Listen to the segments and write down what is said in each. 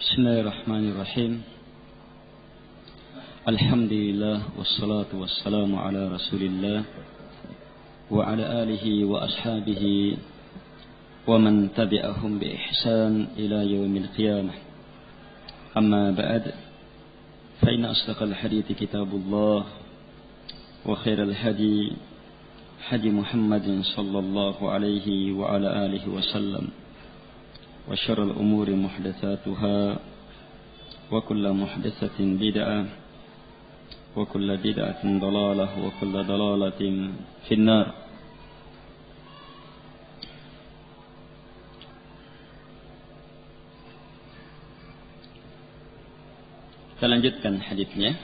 Bismillahirrahmanirrahim. Alhamdulillah wassalatu wassalamu ala Rasulillah wa ala alihi wa ashabihi wa man tabi'ahum bi ihsan ila yaumil qiyamah. Amma ba'd. Fa inna asdaqal hadithi kitabullah wa khairal hadi hadi Muhammadin sallallahu alaihi wa ala alihi wa sallam. وشر الأمور محدثاتها وكل محدثة بدعة وكل بدعة ضلالة وكل ضلالة في النار. Kita lanjutkan hadisnya.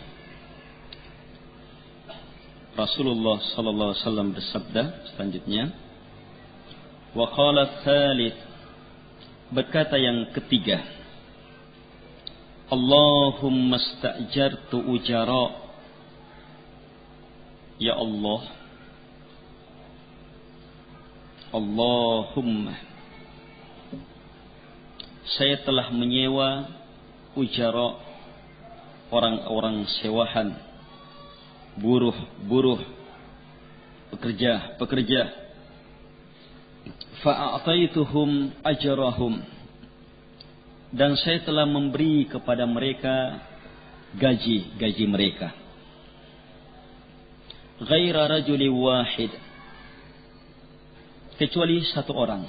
Rasulullah sallallahu alaihi wasallam bersabda selanjutnya, wa qala tsalits, berkata yang ketiga, Allahumma sta'jartu ujara. Ya Allah, Allahumma, saya telah menyewa ujara, orang-orang sewahan, buruh, pekerja. Fa'ataituhum ajrahum, dan saya telah memberi kepada mereka gaji mereka. Ghaira rajuli wahid, kecuali satu orang.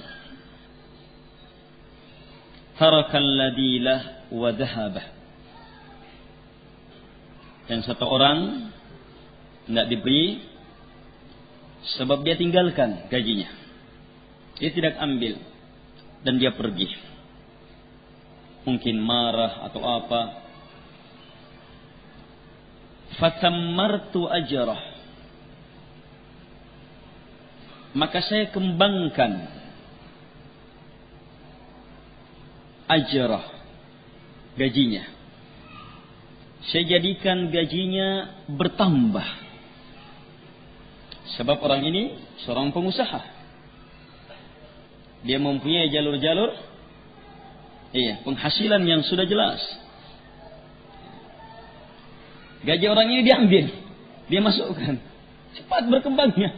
Tarakal ladilah wa dhahabah, yang satu orang tidak diberi sebab dia tinggalkan gajinya. Dia tidak ambil dan dia pergi. Mungkin marah atau apa. Fatammartu ajrah, maka saya kembangkan ajrah, gajinya. Saya jadikan gajinya bertambah. Sebab orang ini seorang pengusaha. Dia mempunyai jalur-jalur penghasilan yang sudah jelas. Gaji orang ini diambil, dia masukkan, cepat berkembangnya.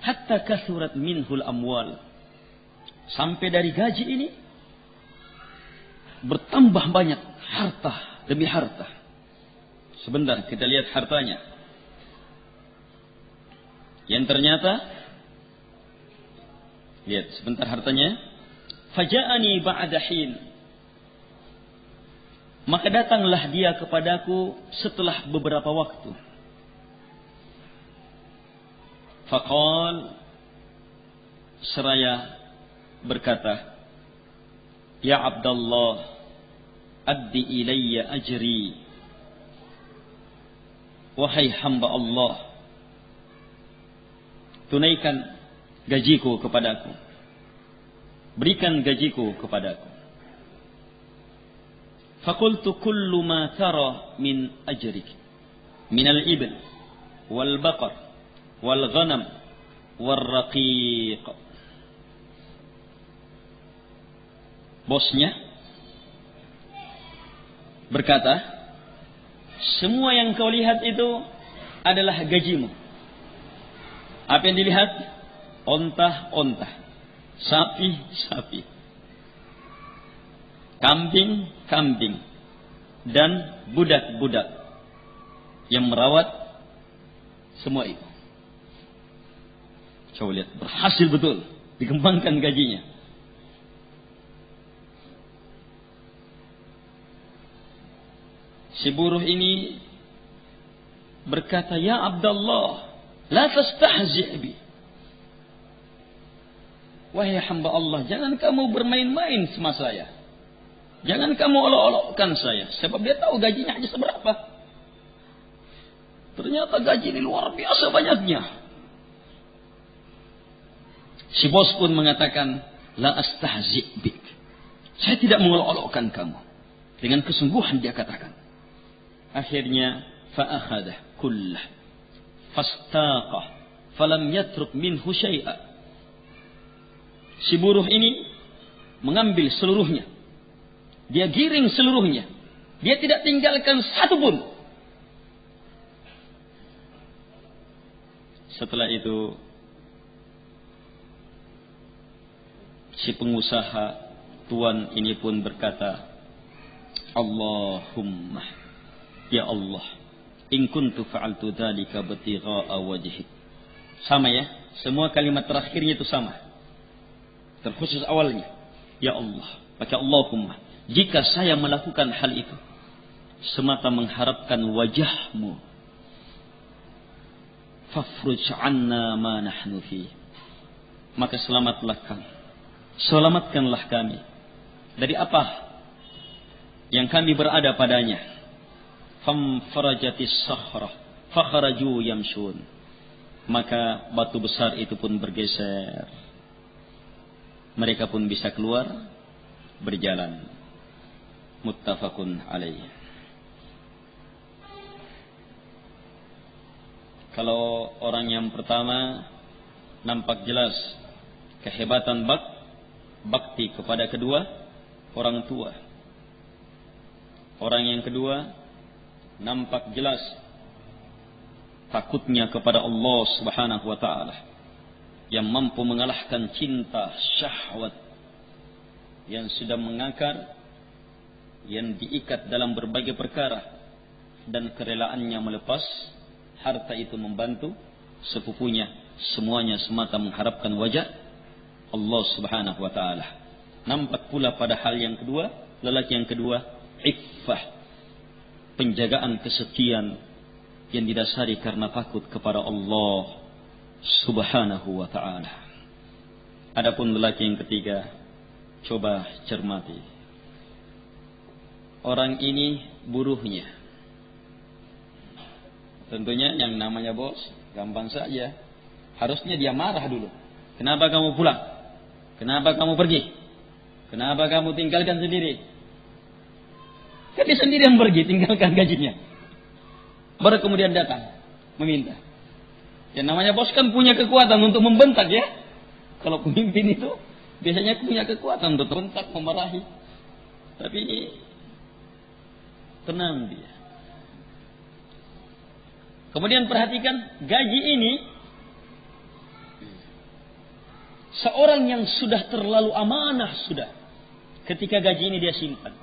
Hatta kasurat minhul amwal, sampai dari gaji ini bertambah banyak harta demi harta. Sebentar kita lihat hartanya. Yang ternyata, lihat sebentar hartanya. Faja'ani ba'da hin, maka datanglah dia kepadaku setelah beberapa waktu. Faqal, seraya berkata, ya Abdullah, addi ilayya ajri. Wahai hamba Allah, tunaikan gajiku kepadaku, berikan gajiku kepadaku. Faqultu kullu ma tara min ajrik min al-ibil wal baqar wal ghanam wal raqiq. Bosnya berkata, semua yang kau lihat itu adalah gajimu. Apa yang dilihat? Onta-onta, sapi-sapi, kambing-kambing, dan budak-budak yang merawat semua itu. Coba lihat, berhasil betul, dikembangkan gajinya. Si buruh ini berkata, ya Abdullah, la tastahzi' bi. Wahai hamba Allah, jangan kamu bermain-main sama saya. Jangan kamu olok-olokkan saya. Sebab dia tahu gajinya hanya seberapa. Ternyata gaji ini luar biasa banyaknya. Si bos pun mengatakan, la astahzi' bik. Saya tidak mengolok-olokkan kamu. Dengan kesungguhan dia katakan. Akhirnya, fa'akhadah kullah. Fastaqah. Falam yatruk minhu syai'a. Si buruh ini mengambil seluruhnya. Dia giring seluruhnya. Dia tidak tinggalkan satu pun. Setelah itu si pengusaha tuan ini pun berkata, Allahumma, ya Allah, in kuntu fa'altu dzalika batigha'a wajhik. Sama ya, semua kalimat terakhirnya itu sama. Terkhusus awalnya, ya Allah, pakai Allahumma. Jika saya melakukan hal itu semata mengharapkan wajah-Mu, fafruj 'anna ma nahnu fi. Maka selamatkanlah kami dari apa yang kami berada padanya. Famfarajatis sahrah fakharaju yamshun. Maka batu besar itu pun bergeser. Mereka pun bisa keluar berjalan. Muttafaqun alaih. Kalau orang yang pertama nampak jelas kehebatan bakti kepada kedua orang tua. Orang yang kedua nampak jelas takutnya kepada Allah Subhanahu wa taala yang mampu mengalahkan cinta syahwat yang sudah mengakar, yang diikat dalam berbagai perkara, dan kerelaannya melepas harta itu membantu sepupunya, semuanya semata mengharapkan wajah Allah Subhanahu wa taala. Nampak pula pada hal yang kedua, lelaki yang kedua, iffah, penjagaan kesekian yang didasari karena takut kepada Allah Subhanahu wa taala. Adapun lelaki yang ketiga, coba cermati. Orang ini buruhnya. Tentunya yang namanya bos, gampang saja. Harusnya dia marah dulu. Kenapa kamu pulang? Kenapa kamu pergi? Kenapa kamu tinggalkan sendiri? Kan dia sendiri yang pergi, tinggalkan gajinya. Baru kemudian datang, meminta. Yang namanya bos kan punya kekuatan untuk membentak ya. Kalau pemimpin itu biasanya punya kekuatan untuk membentak, memarahi. Tapi ini tenang dia. Kemudian perhatikan gaji ini. Seorang yang sudah terlalu amanah sudah. Ketika gaji ini dia simpan.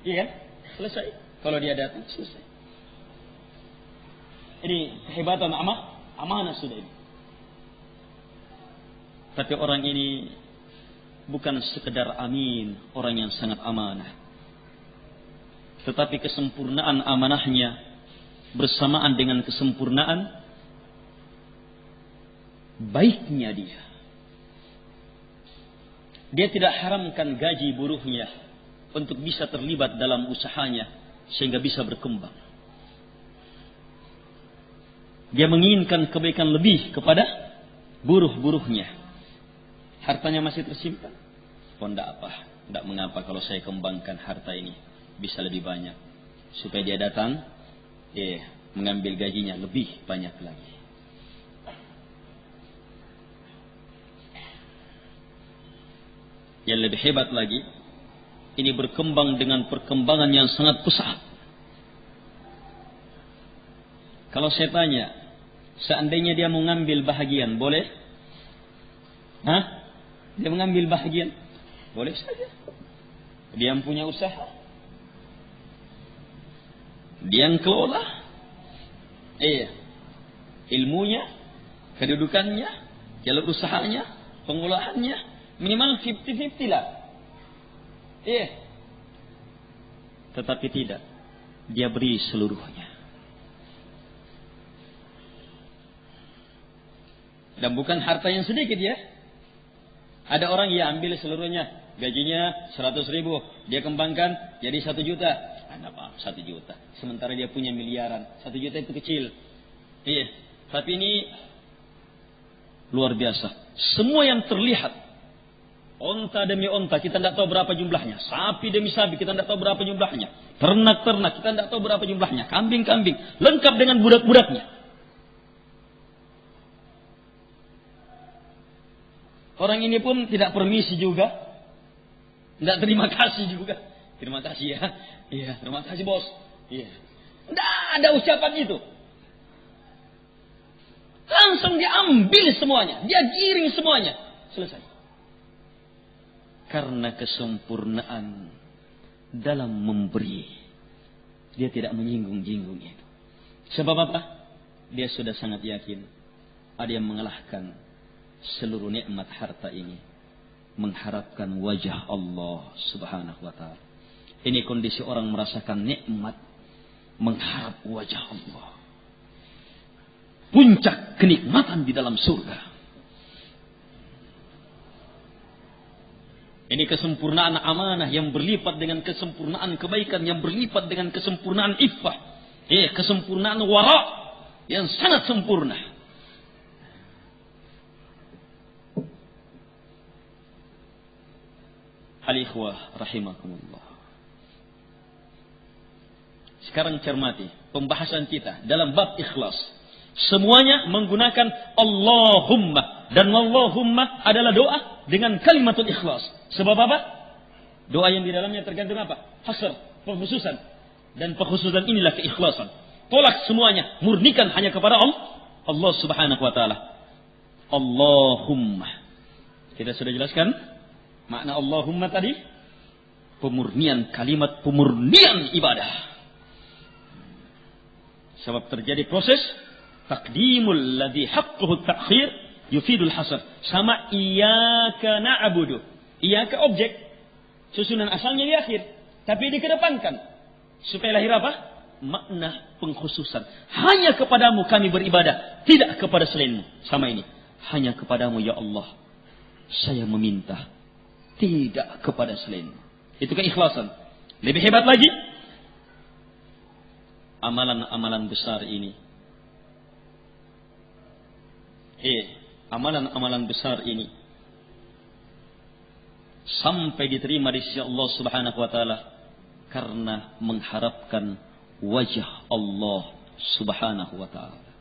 Iya kan? Selesai. Kalau dia datang selesai. Ini kehebatan amanah sudah ini. Tapi orang ini bukan sekedar amin, orang yang sangat amanah. Tetapi kesempurnaan amanahnya bersamaan dengan kesempurnaan baiknya dia. Dia tidak haramkan gaji buruhnya untuk bisa terlibat dalam usahanya sehingga bisa berkembang. Dia menginginkan kebaikan lebih kepada buruh-buruhnya. Hartanya masih tersimpan. Oh, tidak apa. Tidak mengapa kalau saya kembangkan harta ini bisa lebih banyak. Supaya dia datang, mengambil gajinya lebih banyak lagi. Yang lebih hebat lagi, ini berkembang dengan perkembangan yang sangat pesat. Kalau saya tanya, seandainya dia mengambil bahagian, boleh? Dia mengambil bahagian? Boleh saja. Dia yang punya usaha. Dia yang kelola. Ilmunya, kedudukannya, jalur usahanya, pengolahannya, minimal 50-50 lah. Tetapi tidak. Dia beri seluruhnya. Dan bukan harta yang sedikit ya. Ada orang yang ambil seluruhnya. Gajinya 100.000. Dia kembangkan jadi 1 juta. Apa 1 juta. Sementara dia punya miliaran. 1 juta itu kecil. Tapi ini luar biasa. Semua yang terlihat. Onta demi onta kita tidak tahu berapa jumlahnya. Sapi demi sapi kita tidak tahu berapa jumlahnya. Ternak-ternak kita tidak tahu berapa jumlahnya. Kambing-kambing. Lengkap dengan budak-budaknya. Orang ini pun tidak permisi juga. Tidak terima kasih juga. Terima kasih ya. Iya, terima kasih bos. Iya. Tidak ada ucapan itu. Langsung diambil semuanya. Dia giring semuanya. Selesai. Karena kesempurnaan dalam memberi. Dia tidak menyinggung-jinggung itu. Sebab apa? Dia sudah sangat yakin. Ada yang mengalahkan seluruh nikmat harta ini. Mengharapkan wajah Allah subhanahu wa ta'ala. Ini kondisi orang merasakan nikmat. Mengharap wajah Allah. Puncak kenikmatan di dalam surga. Ini kesempurnaan amanah yang berlipat dengan kesempurnaan kebaikan. Yang berlipat dengan kesempurnaan iffah. Kesempurnaan wara yang sangat sempurna. Al-ikhwah rahimakumullah. Sekarang cermati pembahasan kita dalam bab ikhlas. Semuanya menggunakan Allahumma. Dan Allahumma adalah doa dengan kalimatul ikhlas. Sebab apa? Doa yang di dalamnya tergantung apa? Hasr, pengkhususan. Dan pengkhususan inilah keikhlasan. Tolak semuanya, murnikan hanya kepada Allah subhanahu wa ta'ala. Allahumma. Kita sudah jelaskan makna Allahumma tadi. Pemurnian kalimat, pemurnian ibadah. Sebab terjadi proses taqdimul ladzi haqquhu at-ta'khir yufidul hasr. Sama iyyaka na'budu. Iyyaka objek. Susunan asalnya di akhir, tapi dikedepankan supaya lahir apa? Makna pengkhususan. Hanya kepadamu kami beribadah, tidak kepada selainmu. Sama ini. Hanya kepadamu ya Allah saya meminta, tidak kepada selainmu. Itu keikhlasan. Lebih hebat lagi, amalan-amalan besar ini. Amalan-amalan besar ini sampai diterima di sisi Allah subhanahu wa ta'ala karena mengharapkan wajah Allah subhanahu wa ta'ala.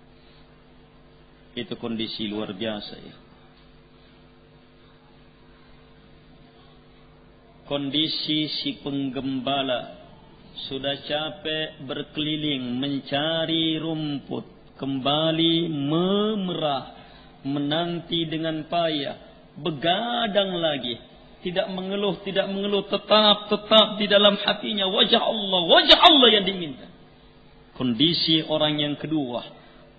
Itu kondisi luar biasa ya. Kondisi si penggembala sudah capek berkeliling mencari rumput, kembali memerah, menanti dengan payah, begadang lagi, tidak mengeluh, tetap di dalam hatinya wajah Allah yang diminta. Kondisi orang yang kedua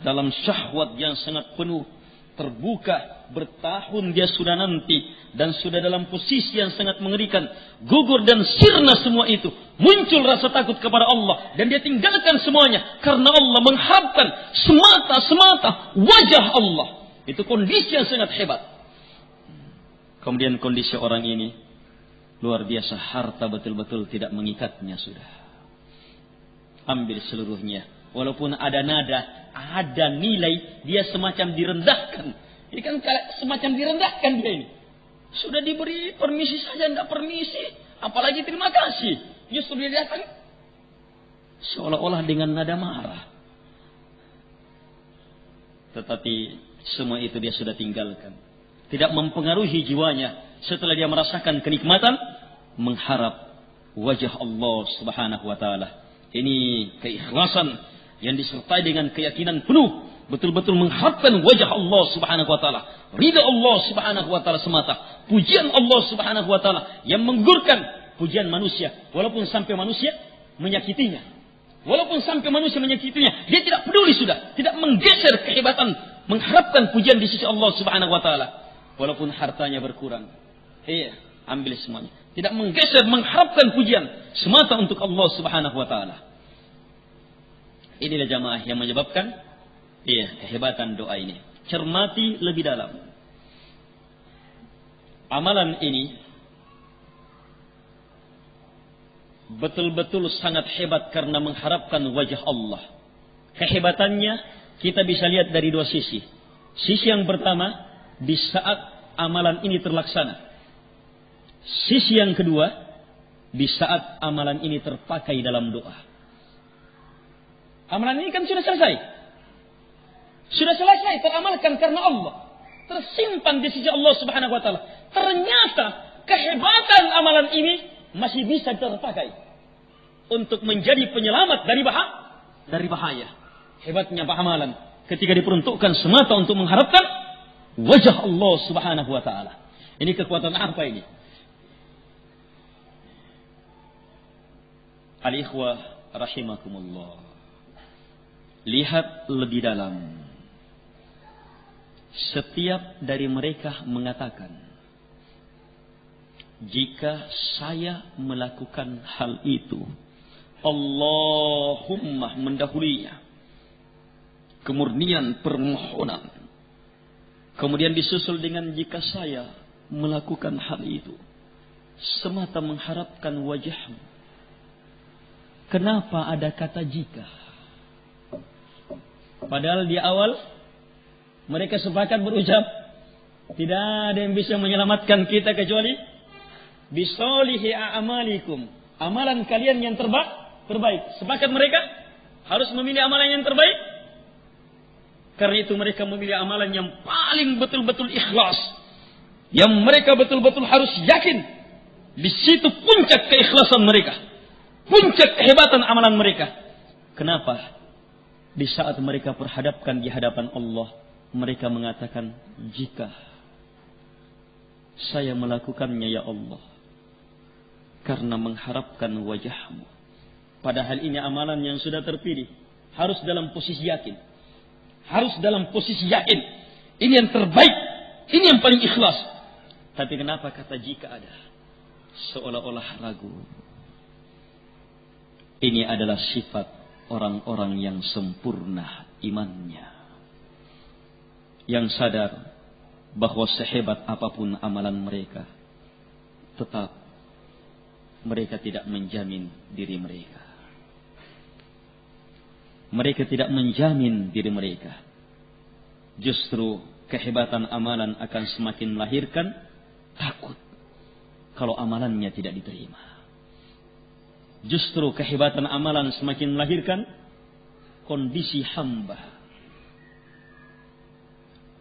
dalam syahwat yang sangat penuh, terbuka, bertahun dia sudah nanti dan sudah dalam posisi yang sangat mengerikan, gugur dan sirna semua itu, muncul rasa takut kepada Allah dan dia tinggalkan semuanya karena Allah, mengharapkan semata-mata wajah Allah. Itu kondisi yang sangat hebat. Kemudian kondisi orang ini luar biasa, harta betul-betul tidak mengikatnya sudah. Ambil seluruhnya. Walaupun ada nada, ada nilai, dia semacam direndahkan. Ini kan semacam direndahkan dia ini. Sudah diberi permisi saja, tidak permisi. Apalagi terima kasih. Justru dia datang seolah-olah dengan nada marah. Tetapi semua itu dia sudah tinggalkan. Tidak mempengaruhi jiwanya setelah dia merasakan kenikmatan mengharap wajah Allah subhanahu wa ta'ala. Ini keikhlasan yang disertai dengan keyakinan penuh, betul-betul mengharapkan wajah Allah subhanahu wa ta'ala, ridha Allah subhanahu wa ta'ala semata, pujian Allah subhanahu wa ta'ala yang menggugurkan pujian manusia, walaupun sampai manusia menyakitinya. Walaupun sampai manusia menyakitinya, dia tidak peduli sudah, tidak menggeser kehebatan mengharapkan pujian di sisi Allah subhanahu wa ta'ala. Walaupun hartanya berkurang, ambil semuanya. Tidak menggeser, mengharapkan pujian semata untuk Allah subhanahu wa ta'ala. Inilah jamaah yang menyebabkan kehebatan doa ini. Cermati lebih dalam. Amalan ini betul-betul sangat hebat karena mengharapkan wajah Allah. Kehebatannya kita bisa lihat dari dua sisi. Sisi yang pertama, di saat amalan ini terlaksana. Sisi yang kedua, di saat amalan ini terpakai dalam doa. Amalan ini kan sudah selesai. Sudah selesai teramalkan karena Allah. tersimpan di sisi Allah Subhanahu wa taala. Ternyata kehebatan amalan ini masih bisa terpakai untuk menjadi penyelamat dari bahaya. Hebatnya amalan ketika diperuntukkan semata untuk mengharapkan wajah Allah Subhanahu wa taala. Ini kekuatan apa ini? Al-ikhwah rahimakumullah. Lihat lebih dalam. Setiap dari mereka mengatakan, jika saya melakukan hal itu, Allahumma mendahulinya. Kemurnian permohonan. Kemudian disusul dengan jika saya melakukan hal itu semata mengharapkan wajahmu. Kenapa ada kata jika? Padahal di awal mereka sepakat berucap, tidak ada yang bisa menyelamatkan kita kecuali bisolihi a'amalikum. Amalan kalian yang terbaik. Sepakat mereka harus memilih amalan yang terbaik. Karena itu mereka memilih amalan yang paling betul-betul ikhlas. Yang mereka betul-betul harus yakin. Di situ puncak keikhlasan mereka. Puncak kehebatan amalan mereka. Kenapa? Di saat mereka perhadapkan di hadapan Allah, mereka mengatakan, jika saya melakukannya ya Allah, karena mengharapkan wajahmu. Padahal ini amalan yang sudah terpilih. Harus dalam posisi yakin. Harus dalam posisi yakin. Ini yang terbaik. Ini yang paling ikhlas. Tapi kenapa kata jika ada? Seolah-olah ragu. Ini adalah sifat orang-orang yang sempurna imannya. Yang sadar bahwa sehebat apapun amalan mereka, tetap mereka tidak menjamin diri mereka. Mereka tidak menjamin diri mereka. Justru kehebatan amalan akan semakin melahirkan takut kalau amalannya tidak diterima. Justru kehebatan amalan semakin melahirkan kondisi hamba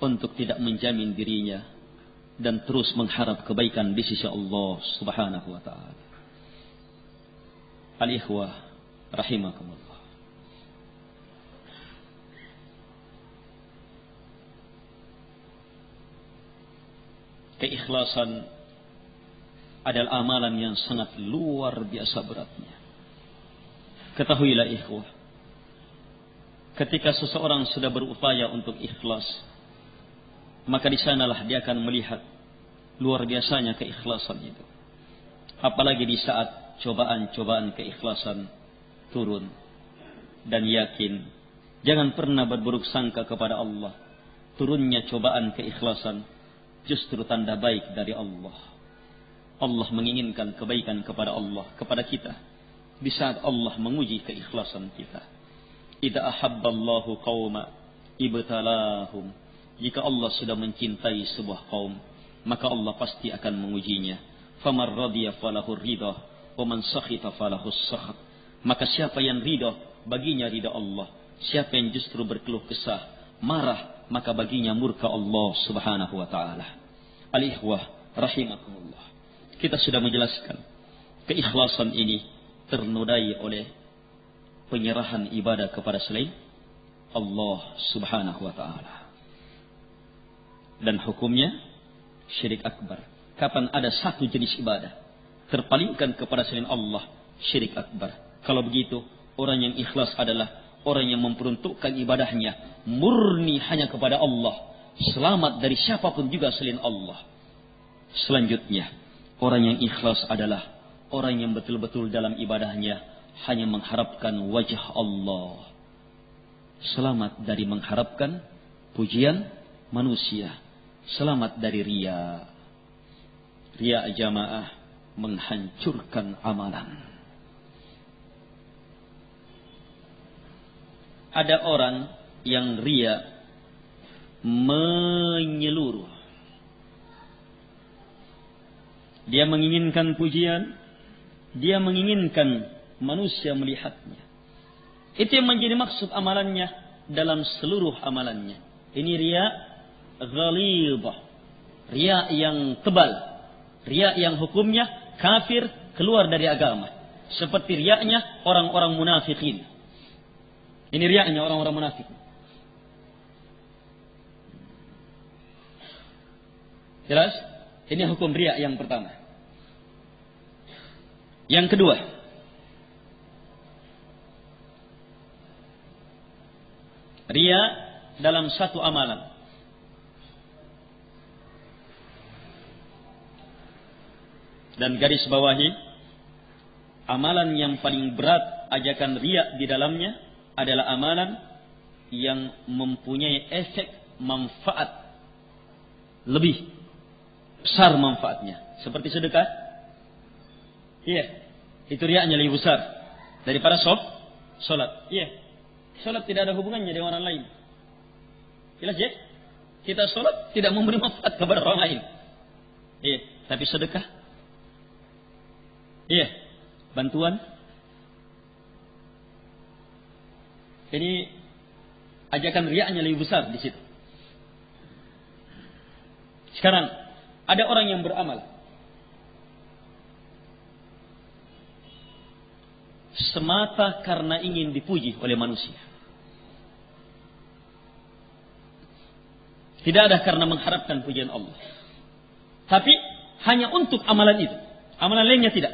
untuk tidak menjamin dirinya dan terus mengharap kebaikan di sisi Allah Subhanahu wa taala. Al-ikhwah rahimakumullah. Keikhlasan adalah amalan yang sangat luar biasa beratnya. Ketahuilah ikhwah, ketika seseorang sudah berupaya untuk ikhlas, maka di sanalah dia akan melihat luar biasanya keikhlasan itu. Apalagi di saat cobaan-cobaan keikhlasan turun. Dan yakin, jangan pernah berburuk sangka kepada Allah. Turunnya cobaan keikhlasan justru tanda baik dari Allah. Allah menginginkan kebaikan kepada Allah, kepada kita. Di saat Allah menguji keikhlasan kita. Idza ahabballahu qauma ibtalahum. Jika Allah sudah mencintai sebuah kaum, maka Allah pasti akan mengujinya. Faman radiya falahu ridha, wa man sakhita falahu sakhat. Maka siapa yang ridha, baginya ridha Allah. Siapa yang justru berkeluh kesah, marah, maka baginya murka Allah Subhanahu wa taala. Al-ikhwah rahimakumullah. Kita sudah menjelaskan keikhlasan ini ternodai oleh penyerahan ibadah kepada selain Allah Subhanahu wa taala. Dan hukumnya syirik akbar. Kapan ada satu jenis ibadah terpalingkan kepada selain Allah, syirik akbar. Kalau begitu, orang yang ikhlas adalah orang yang memperuntukkan ibadahnya murni hanya kepada Allah, selamat dari siapapun juga selain Allah. Selanjutnya, orang yang ikhlas adalah orang yang betul-betul dalam ibadahnya hanya mengharapkan wajah Allah. Selamat dari mengharapkan pujian manusia. Selamat dari riya. Riya jamaah menghancurkan amalan. Ada orang yang riya menyeluruh. Dia menginginkan pujian, dia menginginkan manusia melihatnya. Itu yang menjadi maksud amalannya dalam seluruh amalannya. Ini riya ghalidhah. Riya yang tebal. Riya yang hukumnya kafir, keluar dari agama. Seperti riyanya orang-orang munafikin. Ini riyanya orang-orang munafik. Jelas? Ini hukum riya yang pertama. Yang kedua, riya dalam satu amalan. Dan garis bawahi, amalan yang paling berat ajakan riya di dalamnya adalah amalan yang mempunyai efek manfaat lebih besar manfaatnya. Seperti sedekah. Iya. Itu riyanya lebih besar daripada sholat. Iya. Sholat tidak ada hubungannya dengan orang lain. Jelas ya? Kita sholat tidak memberi manfaat kepada orang lain. Iya. Tapi sedekah. Iya. Bantuan. Ini ajakan riyanya lebih besar di situ. Sekarang ada orang yang beramal semata karena ingin dipuji oleh manusia. Tidak ada karena mengharapkan pujian Allah. Tapi hanya untuk amalan itu. Amalan lainnya tidak.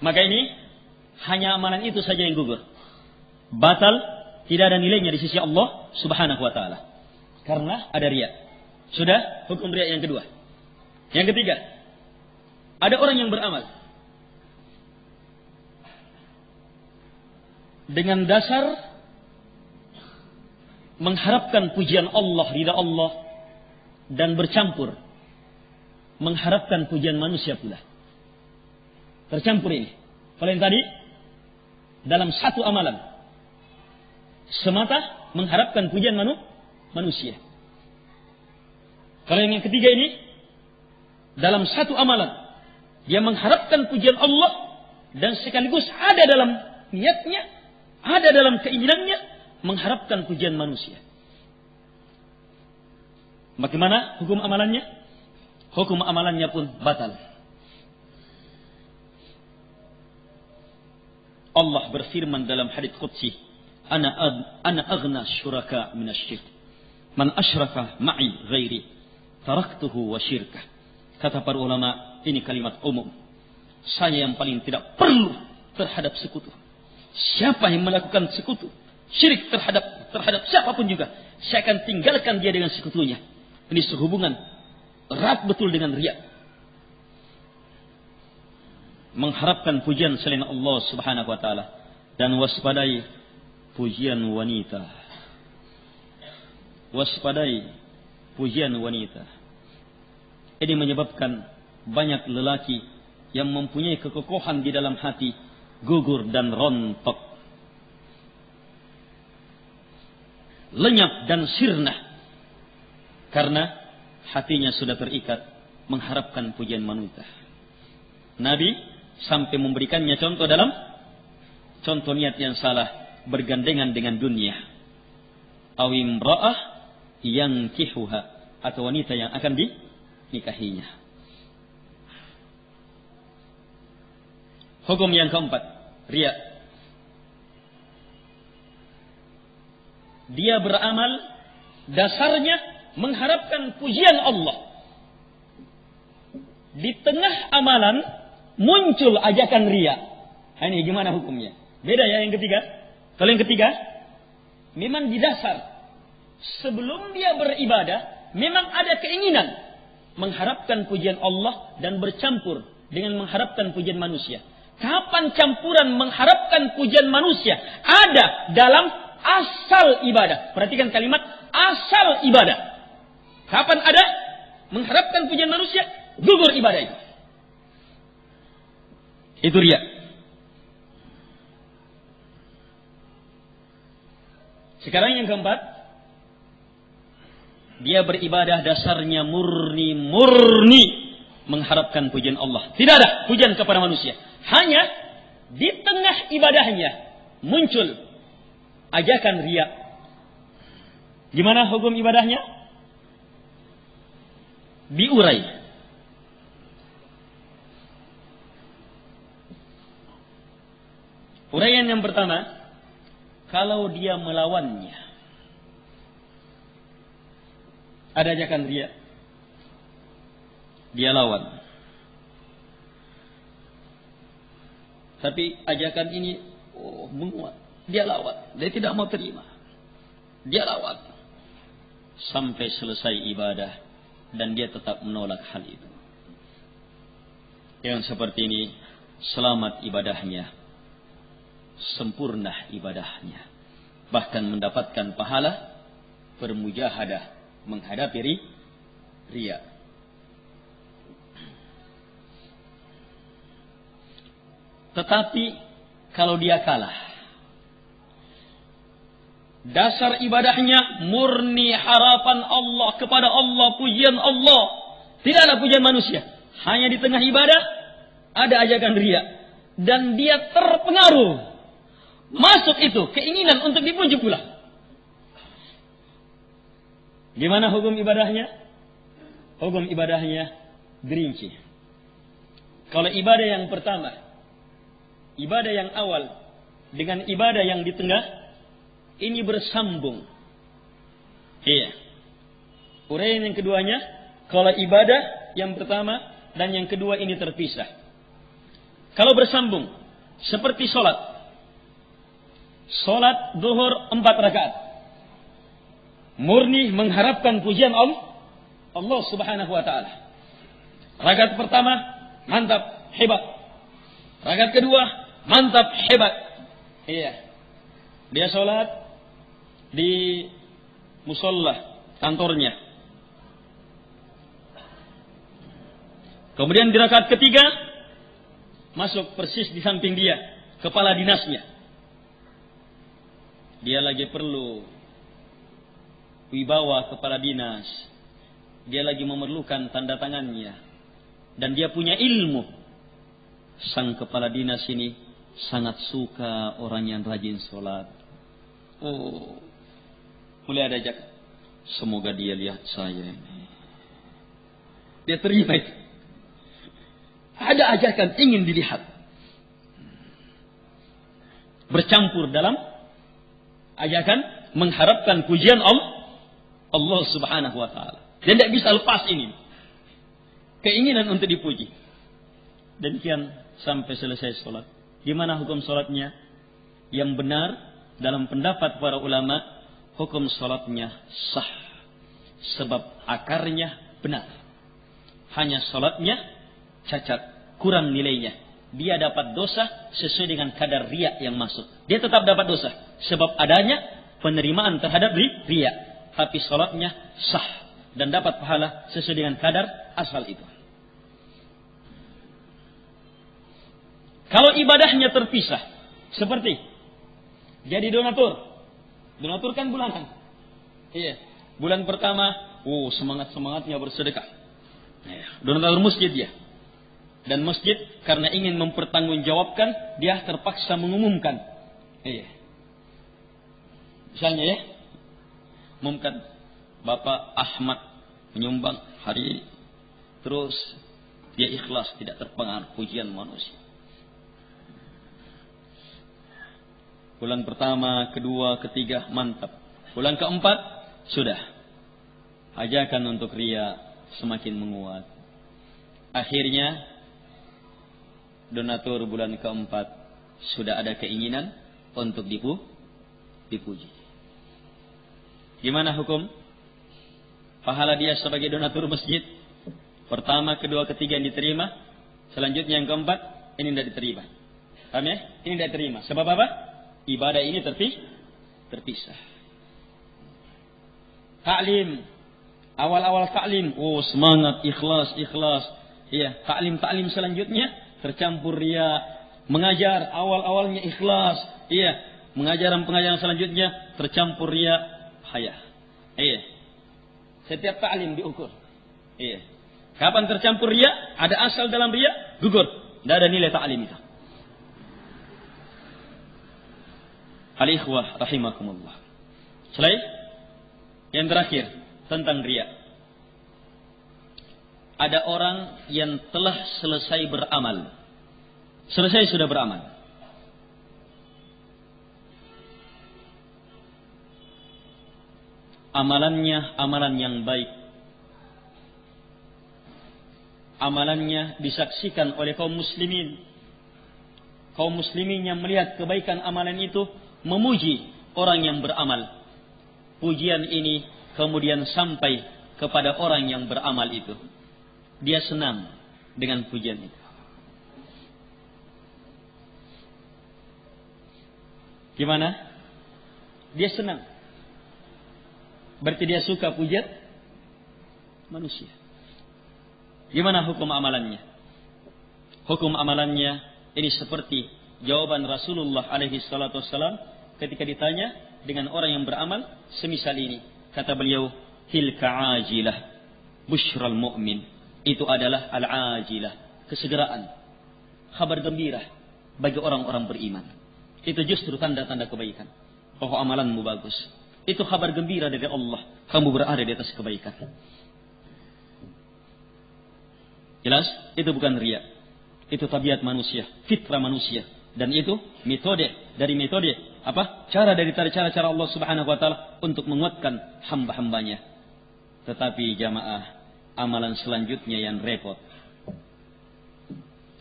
Maka ini hanya amalan itu saja yang gugur. Batal, tidak ada nilainya di sisi Allah Subhanahu wa taala. Karena ada riya. Sudah hukum riya yang kedua. Yang ketiga, ada orang yang beramal dengan dasar mengharapkan pujian Allah, ridha Allah, dan bercampur mengharapkan pujian manusia pula. Tercampur ini. Kalau yang tadi dalam satu amalan semata mengharapkan pujian manusia. Kalau yang ketiga ini dalam satu amalan dia mengharapkan pujian Allah dan sekaligus ada dalam niatnya, ada dalam keinginannya mengharapkan pujian manusia. Bagaimana hukum amalannya? Hukum amalannya pun batal. Allah berfirman dalam hadits qudsi, Ana aghna syuraka minasy-syirk. Man asyraka ma'i ghairi taraktuhu wa syirkah. Kata para ulama, ini kalimat umum. Saya yang paling tidak perlu terhadap sekutu. Siapa yang melakukan sekutu, syirik terhadap siapapun juga, saya akan tinggalkan dia dengan sekutunya. Ini sehubungan erat betul dengan riya. Mengharapkan pujian selain Allah Subhanahu wa taala dan waspadai pujian wanita. Waspadai pujian wanita. Ini menyebabkan banyak lelaki yang mempunyai kekokohan di dalam hati gugur dan rontok. Lenyap dan sirna. Karena hatinya sudah terikat mengharapkan pujian wanita. Nabi sampai memberikannya contoh dalam contoh niat yang salah bergandengan dengan dunia. Awim ra'ah yang kihuha, atau wanita yang akan dinikahinya. Hukum yang keempat, riya. Dia beramal dasarnya mengharapkan pujian Allah. Di tengah amalan muncul ajakan riya. Ini gimana hukumnya? Beda ya yang ketiga. Kalau yang ketiga, memang di dasar sebelum dia beribadah memang ada keinginan mengharapkan pujian Allah dan bercampur dengan mengharapkan pujian manusia. Kapan campuran mengharapkan pujian manusia ada dalam asal ibadah? Perhatikan kalimat asal ibadah. Kapan ada mengharapkan pujian manusia? Gugur ibadah itu. Itu riya. Sekarang yang keempat, dia beribadah dasarnya murni mengharapkan pujian Allah. Tidak ada pujian kepada manusia. Hanya di tengah ibadahnya muncul ajakan riya. Gimana hukum ibadahnya? Diurai. Uraian yang pertama, kalau dia melawannya, ada ajakan riya, dia lawan. Tapi ajakan ini menguat, dia lawan, dia tidak mau terima, dia lawan sampai selesai ibadah dan dia tetap menolak hal itu. Yang seperti ini selamat ibadahnya, sempurna ibadahnya, bahkan mendapatkan pahala bermujahadah menghadapi riya. Tetapi kalau dia kalah, dasar ibadahnya murni harapan Allah, kepada Allah, pujian Allah, tidak ada pujian manusia. Hanya di tengah ibadah ada ajakan riya, dan dia terpengaruh, masuk itu keinginan untuk dipuji pula. Gimana hukum ibadahnya? Hukum ibadahnya gerinci. Kalau ibadah yang pertama, ibadah yang awal dengan ibadah yang di tengah ini bersambung. Iya. Uraian yang keduanya, kalau ibadah yang pertama dan yang kedua ini terpisah. Kalau bersambung, seperti sholat. Sholat zuhur 4 rakaat. Murni mengharapkan pujian Allah subhanahu wa ta'ala. Rakaat pertama, mantap, hebat. Rakaat kedua, mantap, hebat. Iya. Dia sholat di musolla kantornya. Kemudian di rakaat ketiga, masuk persis di samping dia kepala dinasnya. Dia lagi perlu wibawa kepala dinas. Dia lagi memerlukan tanda tangannya. Dan dia punya ilmu. Sang kepala dinas ini sangat suka orang yang rajin sholat. Oh, mulai ada ajak. Semoga dia lihat saya ini. Dia terima itu. Ada ajakan ingin dilihat. Bercampur dalam ajakan mengharapkan pujian Allah subhanahu wa ta'ala. Dan tidak bisa lepas ini. Keinginan untuk dipuji. Demikian sampai selesai sholat. Gimana hukum sholatnya? Yang benar dalam pendapat para ulama, hukum sholatnya sah. Sebab akarnya benar. Hanya sholatnya cacat, kurang nilainya. Dia dapat dosa sesuai dengan kadar riya yang masuk. Dia tetap dapat dosa. Sebab adanya penerimaan terhadap riya. Tapi sholatnya sah. Dan dapat pahala sesuai dengan kadar asal itu. Kalau ibadahnya terpisah, seperti jadi donatur. Donatur kan bulanan. Iya. Bulan pertama, semangat-semangatnya bersedekah. Donatur masjid dia. Dan masjid karena ingin mempertanggungjawabkan, dia terpaksa mengumumkan. Iya. Misalnya ya, umumkan Bapak Ahmad menyumbang hari ini. Terus dia ikhlas, tidak terpengaruh pujian manusia. Bulan pertama, kedua, ketiga, mantap. Bulan keempat, sudah. Ajakan untuk riya semakin menguat. Akhirnya, donatur bulan keempat, sudah ada keinginan untuk dipuji. Gimana hukum? Pahala dia sebagai donatur masjid. Pertama, kedua, ketiga yang diterima. Selanjutnya yang keempat, ini tidak diterima. Paham ya? Ini tidak diterima. Sebab apa? Ibadah ini terpisah. Ta'lim. Awal-awal ta'lim. Semangat, ikhlas. Iya, ta'lim selanjutnya tercampur riya. Mengajar awal-awalnya ikhlas. Iya, pengajaran selanjutnya tercampur riya. Iya. Setiap ta'lim diukur. Iya. Kapan tercampur riya? Ada asal dalam riya, gugur. Tidak ada nilai ta'lim itu. Al-ikhwah rahimakumullah. Selain Yang terakhir, tentang riya. Ada orang yang telah selesai beramal. Selesai sudah beramal. Amalannya amalan yang baik. Amalannya disaksikan oleh kaum muslimin. Kaum muslimin yang melihat kebaikan amalan itu memuji orang yang beramal. Pujian ini kemudian sampai kepada orang yang beramal itu. Dia senang dengan pujian itu. Gimana? Dia senang. Berarti dia suka pujian manusia. Gimana hukum amalannya? Hukum amalannya ini seperti jawaban Rasulullah alaihi salatu wassalam ketika ditanya dengan orang yang beramal semisal ini. Kata beliau, tilka ajilah busyral mu'min. Itu adalah al-ajilah, kesegeraan, kabar gembira bagi orang-orang beriman. Itu justru tanda-tanda kebaikan. Bahwa amalanmu bagus. Itu kabar gembira dari Allah. Kamu berada di atas kebaikan. Jelas? Itu bukan riya. Itu tabiat manusia, fitrah manusia. Dan itu metode dari metode apa? Cara dari cara-cara Allah Subhanahu wa taala untuk menguatkan hamba-hambanya. Tetapi jamaah, amalan selanjutnya yang repot.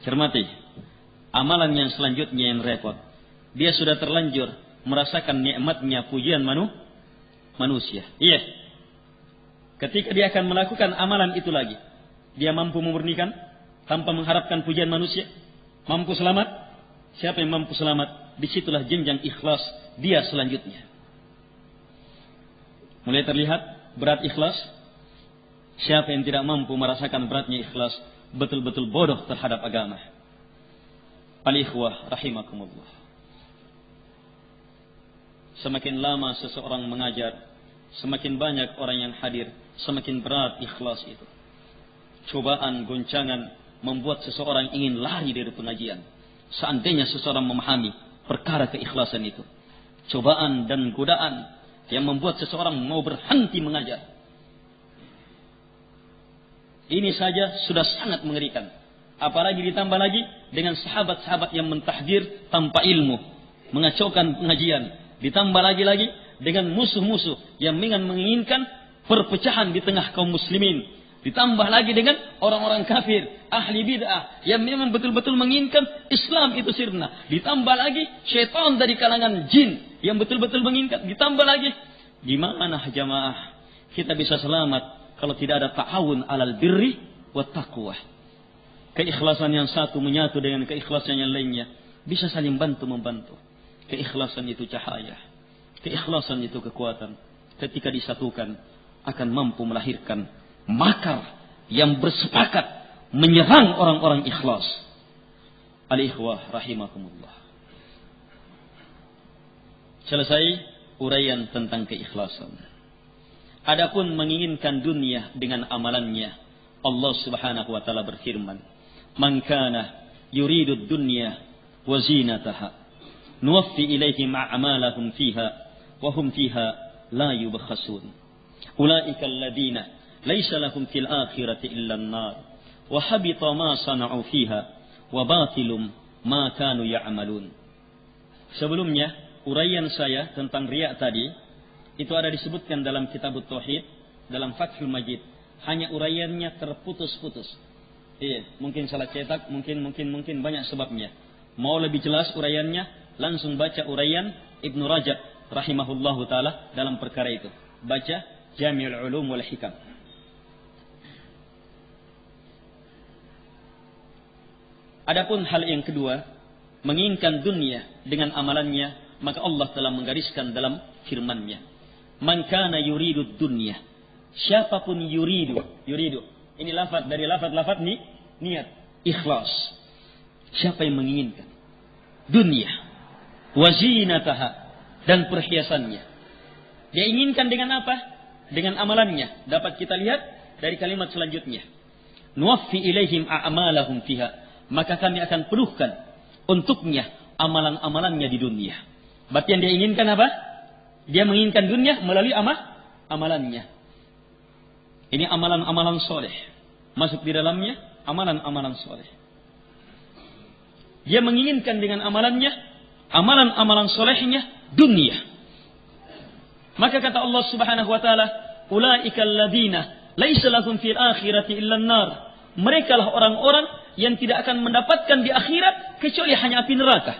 Cermati. Amalan yang selanjutnya yang repot. Dia sudah terlanjur merasakan nikmatnya pujian manusia. Iya. Ketika dia akan melakukan amalan itu lagi, dia mampu memurnikan tanpa mengharapkan pujian manusia? Mampu selamat? Siapa yang mampu selamat? Disitulah jenjang ikhlas dia selanjutnya. Mulai terlihat berat ikhlas. Siapa yang tidak mampu merasakan beratnya ikhlas, betul-betul bodoh terhadap agama. Al-ikhwah rahimakumullah. Semakin lama seseorang mengajar, semakin banyak orang yang hadir, semakin berat ikhlas itu. Cobaan, goncangan membuat seseorang ingin lari dari pengajian. Seandainya seseorang memahami perkara keikhlasan itu. Cobaan dan godaan yang membuat seseorang mau berhenti mengajar. Ini saja sudah sangat mengerikan. Apalagi ditambah lagi dengan sahabat-sahabat yang mentahdir tanpa ilmu, mengacaukan pengajian. Ditambah lagi dengan musuh-musuh yang menginginkan perpecahan di tengah kaum muslimin. Ditambah lagi dengan orang-orang kafir, ahli bid'ah yang memang betul-betul menginginkan Islam itu sirna. Ditambah lagi syaitan dari kalangan jin yang betul-betul menginginkan. Ditambah lagi, gimana jamaah kita bisa selamat kalau tidak ada ta'awun alal birri wa taqwa? Keikhlasan yang satu menyatu dengan keikhlasan yang lainnya, bisa saling bantu-membantu. Keikhlasan itu cahaya. Keikhlasan itu kekuatan. Ketika disatukan, akan mampu melahirkan makar yang bersepakat menyerang orang-orang ikhlas. Al-ikhwah rahimakumullah. Selesai uraian tentang keikhlasan. Adapun menginginkan dunia dengan amalannya, Allah Subhanahu wa taala berfirman, "Man kana yuridu dunya wa zinataha, nuwaffi ilaihim a'malahum fiha wa hum fiha la yubkhasun. Ulaika alladziina laisa lahum fil akhirati illa an-nar wa habita ma sana'u fiha wa batilum ma kanu ya'malun." Sebelumnya uraian saya tentang riya tadi itu ada disebutkan dalam kitab Tauhid, dalam Fathul Majid. Hanya uraiannya terputus-putus. Iya, mungkin salah cetak, mungkin banyak sebabnya. Mau lebih jelas uraiannya, langsung baca uraian Ibnu Rajab rahimahullahu taala dalam perkara itu. Baca Jami'ul Ulum wal Hikam. Adapun hal yang kedua, menginginkan dunia dengan amalannya, maka Allah telah menggariskan dalam firman-Nya. Man kana yuridu dunya. Siapapun yuridu. Ini lafaz dari lafaz niat, ikhlas. Siapa yang menginginkan dunia, wazinataha, dan perhiasannya. Dia inginkan dengan apa? Dengan amalannya. Dapat kita lihat dari kalimat selanjutnya. Nuwaffi ilaihim a'malahum fiha. Maka kami akan penuhkan untuknya amalan-amalannya di dunia. Berarti yang dia inginkan apa? Dia menginginkan dunia melalui amalannya. Ini amalan-amalan soleh. Masuk di dalamnya amalan-amalan soleh. Dia menginginkan dengan amalannya, amalan-amalan solehnya, dunia. Maka kata Allah Subhanahu wa taala, "Ulaikal ladzina laisa lahum fil akhirati illa an-nar." Mereka lah orang-orang yang tidak akan mendapatkan di akhirat kecuali hanya api neraka.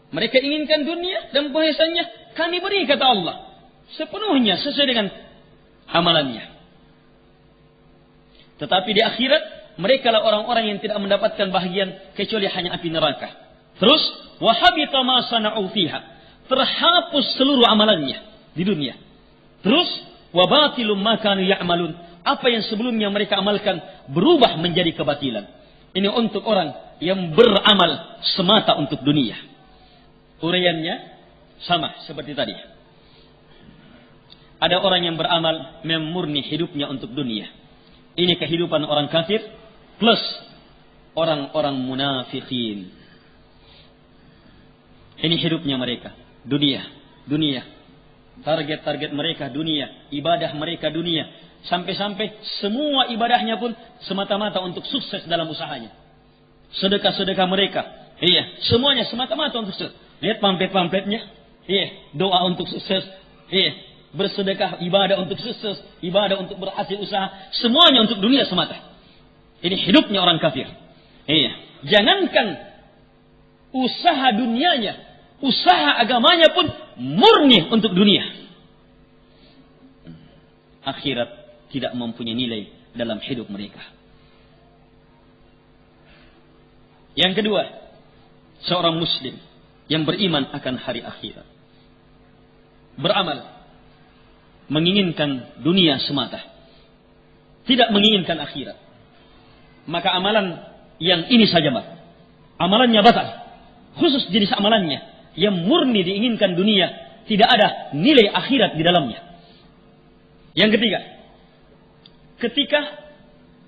Mereka inginkan dunia dan bahasanya kami beri, kata Allah, sepenuhnya sesuai dengan amalannya. Tetapi di akhirat mereka lah orang-orang yang tidak mendapatkan bahagian kecuali hanya api neraka. Terus wahabita ma sana'u fiha, terhapus seluruh amalannya di dunia. Terus wabatilum ma kanu ya'malun, apa yang sebelumnya mereka amalkan berubah menjadi kebatilan. Ini untuk orang yang beramal semata untuk dunia. Uraiannya sama seperti tadi. Ada orang yang beramal memurni hidupnya untuk dunia. Ini kehidupan orang kafir plus orang-orang munafikin. Ini hidupnya mereka, dunia. Target-target mereka dunia, ibadah mereka dunia. Sampai-sampai semua ibadahnya pun semata-mata untuk sukses dalam usahanya. Sedekah-sedekah mereka, semuanya semata-mata untuk sukses. Lihat pamflet-pamfletnya, doa untuk sukses, bersedekah, ibadah untuk sukses, ibadah untuk berhasil usaha, semuanya untuk dunia semata. Ini hidupnya orang kafir. Jangankan usaha dunianya, usaha agamanya pun murni untuk dunia. Akhirat tidak mempunyai nilai dalam hidup mereka. Yang kedua, seorang muslim yang beriman akan hari akhirat, beramal menginginkan dunia semata, tidak menginginkan akhirat, maka amalan yang ini saja amalannya batal. Khusus jenis amalannya yang murni diinginkan dunia, tidak ada nilai akhirat di dalamnya. Yang ketiga, ketika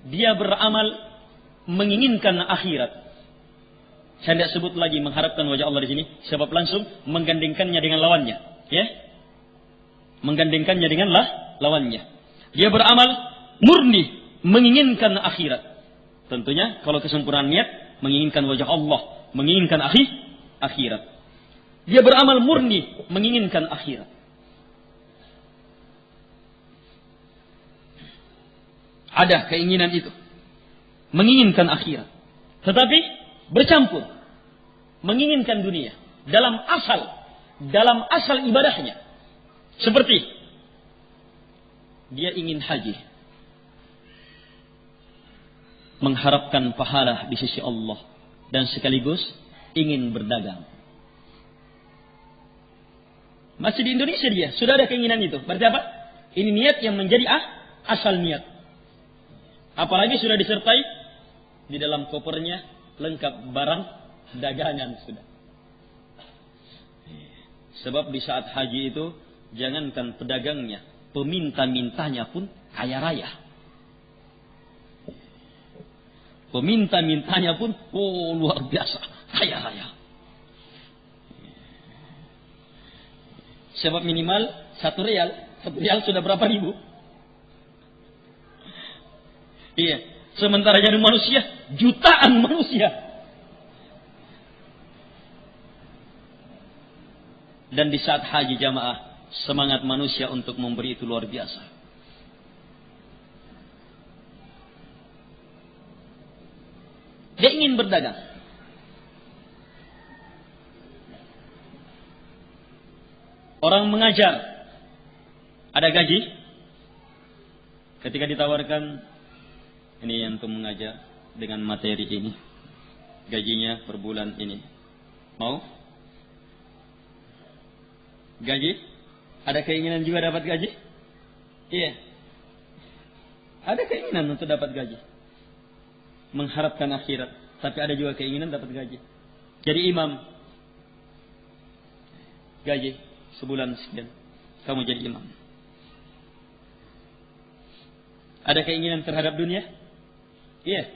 dia beramal menginginkan akhirat, saya tidak sebut lagi mengharapkan wajah Allah di sini, sebab langsung menggandengkannya dengan lawannya, menggandengkannya dengan lawannya. Dia beramal murni menginginkan akhirat. Tentunya kalau kesempurnaan niat menginginkan wajah Allah, menginginkan akhirat. Dia beramal murni menginginkan akhirat. Ada keinginan itu, menginginkan akhirat, tetapi bercampur menginginkan dunia dalam asal ibadahnya. Seperti dia ingin haji, mengharapkan pahala di sisi Allah, dan sekaligus ingin berdagang. Masih di Indonesia dia sudah ada keinginan itu. Berarti apa? Ini niat yang menjadi asal niat. Apalagi sudah disertai di dalam kopernya lengkap barang dagangan sudah. Sebab di saat haji itu jangankan pedagangnya, peminta-mintanya pun kaya raya. Peminta-mintanya pun luar biasa, kaya raya. Sebab minimal 1 rial sudah berapa ribu? Sementara jadi manusia, jutaan manusia. Dan di saat haji jamaah, semangat manusia untuk memberi itu luar biasa. Dia ingin berdagang. Orang mengajar, ada gaji. Ketika ditawarkan, ini yang untuk mengajar dengan materi ini, gajinya per bulan ini, mau? Gaji? Ada keinginan juga dapat gaji? Iya. Ada keinginan untuk dapat gaji, mengharapkan akhirat, tapi ada juga keinginan dapat gaji. Jadi imam, gaji sebulan sekian, kamu jadi imam. Ada keinginan terhadap dunia? Iya,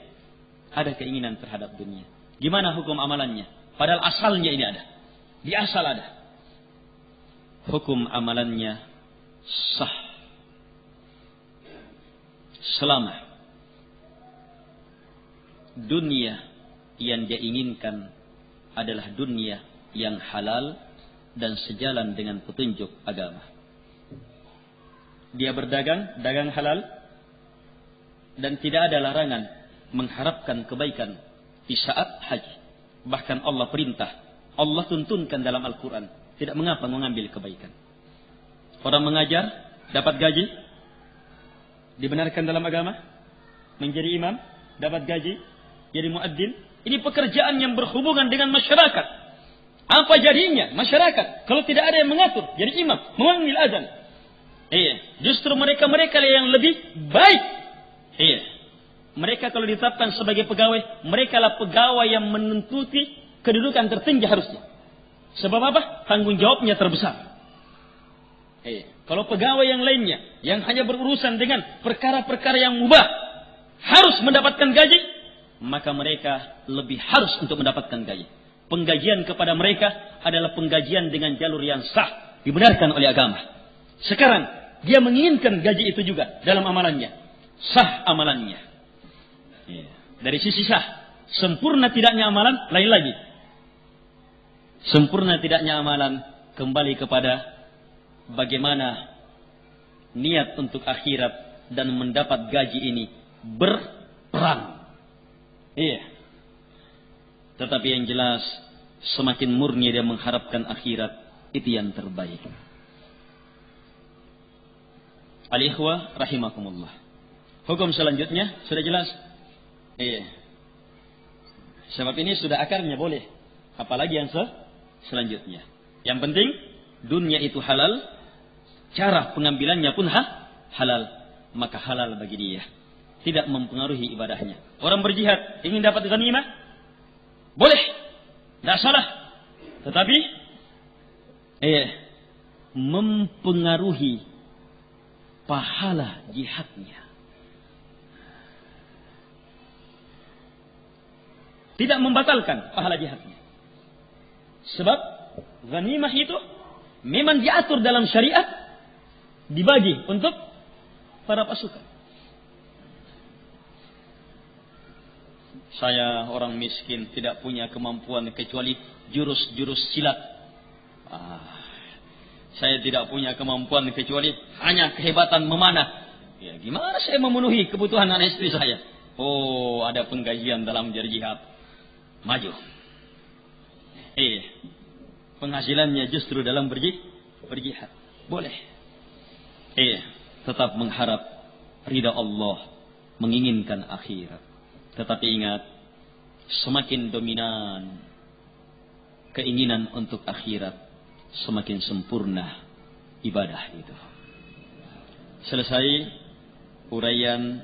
ada keinginan terhadap dunia. Gimana hukum amalannya? Padahal asalnya ini ada, di asal ada. hukum amalannya sah selama dunia yang dia inginkan adalah dunia yang halal dan sejalan dengan petunjuk agama. Dia berdagang, dagang halal, dan tidak ada larangan mengharapkan kebaikan di saat haji. Bahkan Allah perintah, Allah tuntunkan dalam Al-Quran, tidak mengapa mengambil kebaikan. Orang mengajar, dapat gaji, dibenarkan dalam agama. Menjadi imam, dapat gaji, jadi muadzin. Ini pekerjaan yang berhubungan dengan masyarakat. Apa jadinya masyarakat kalau tidak ada yang mengatur? Jadi imam, mengambil azan. Justru mereka-mereka yang lebih baik. Mereka kalau ditetapkan sebagai pegawai, mereka lah pegawai yang menentuti kedudukan tertinggi harusnya. Sebab apa? Tanggung jawabnya terbesar. Kalau pegawai yang lainnya, yang hanya berurusan dengan perkara-perkara yang mubah, harus mendapatkan gaji, maka mereka lebih harus untuk mendapatkan gaji. Penggajian kepada mereka adalah penggajian dengan jalur yang sah, dibenarkan oleh agama. Sekarang, dia menginginkan gaji itu juga dalam amalannya. Sah amalannya. Dari sisi sah, sempurna tidaknya amalan, lain lagi. Sempurna tidaknya amalan kembali kepada bagaimana niat untuk akhirat dan mendapat gaji ini berperang. Tetapi yang jelas, semakin murni dia mengharapkan akhirat, itu yang terbaik. Al-ikhwah rahimakumullah. Hukum selanjutnya sudah jelas. Sebab ini sudah akarnya boleh. Apalagi yang selanjutnya. Yang penting dunia itu halal, cara pengambilannya pun halal, maka halal bagi dia. Tidak mempengaruhi ibadahnya. Orang berjihad ingin dapat ghanimah, boleh, tidak salah. Tetapi mempengaruhi pahala jihadnya. Tidak membatalkan pahala jihadnya. Sebab ghanimah itu memang diatur dalam syariat, dibagi untuk para pasukan. Saya orang miskin, tidak punya kemampuan kecuali jurus-jurus silat. Saya tidak punya kemampuan kecuali hanya kehebatan memanah. Ya, gimana saya memenuhi kebutuhan anak istri saya? Oh, ada penggajian dalam jihad. Maju. Penghasilannya justru dalam berjihad. Boleh. Tetap mengharap ridha Allah, menginginkan akhirat. Tetapi ingat, semakin dominan keinginan untuk akhirat, semakin sempurna ibadah itu. Selesai uraian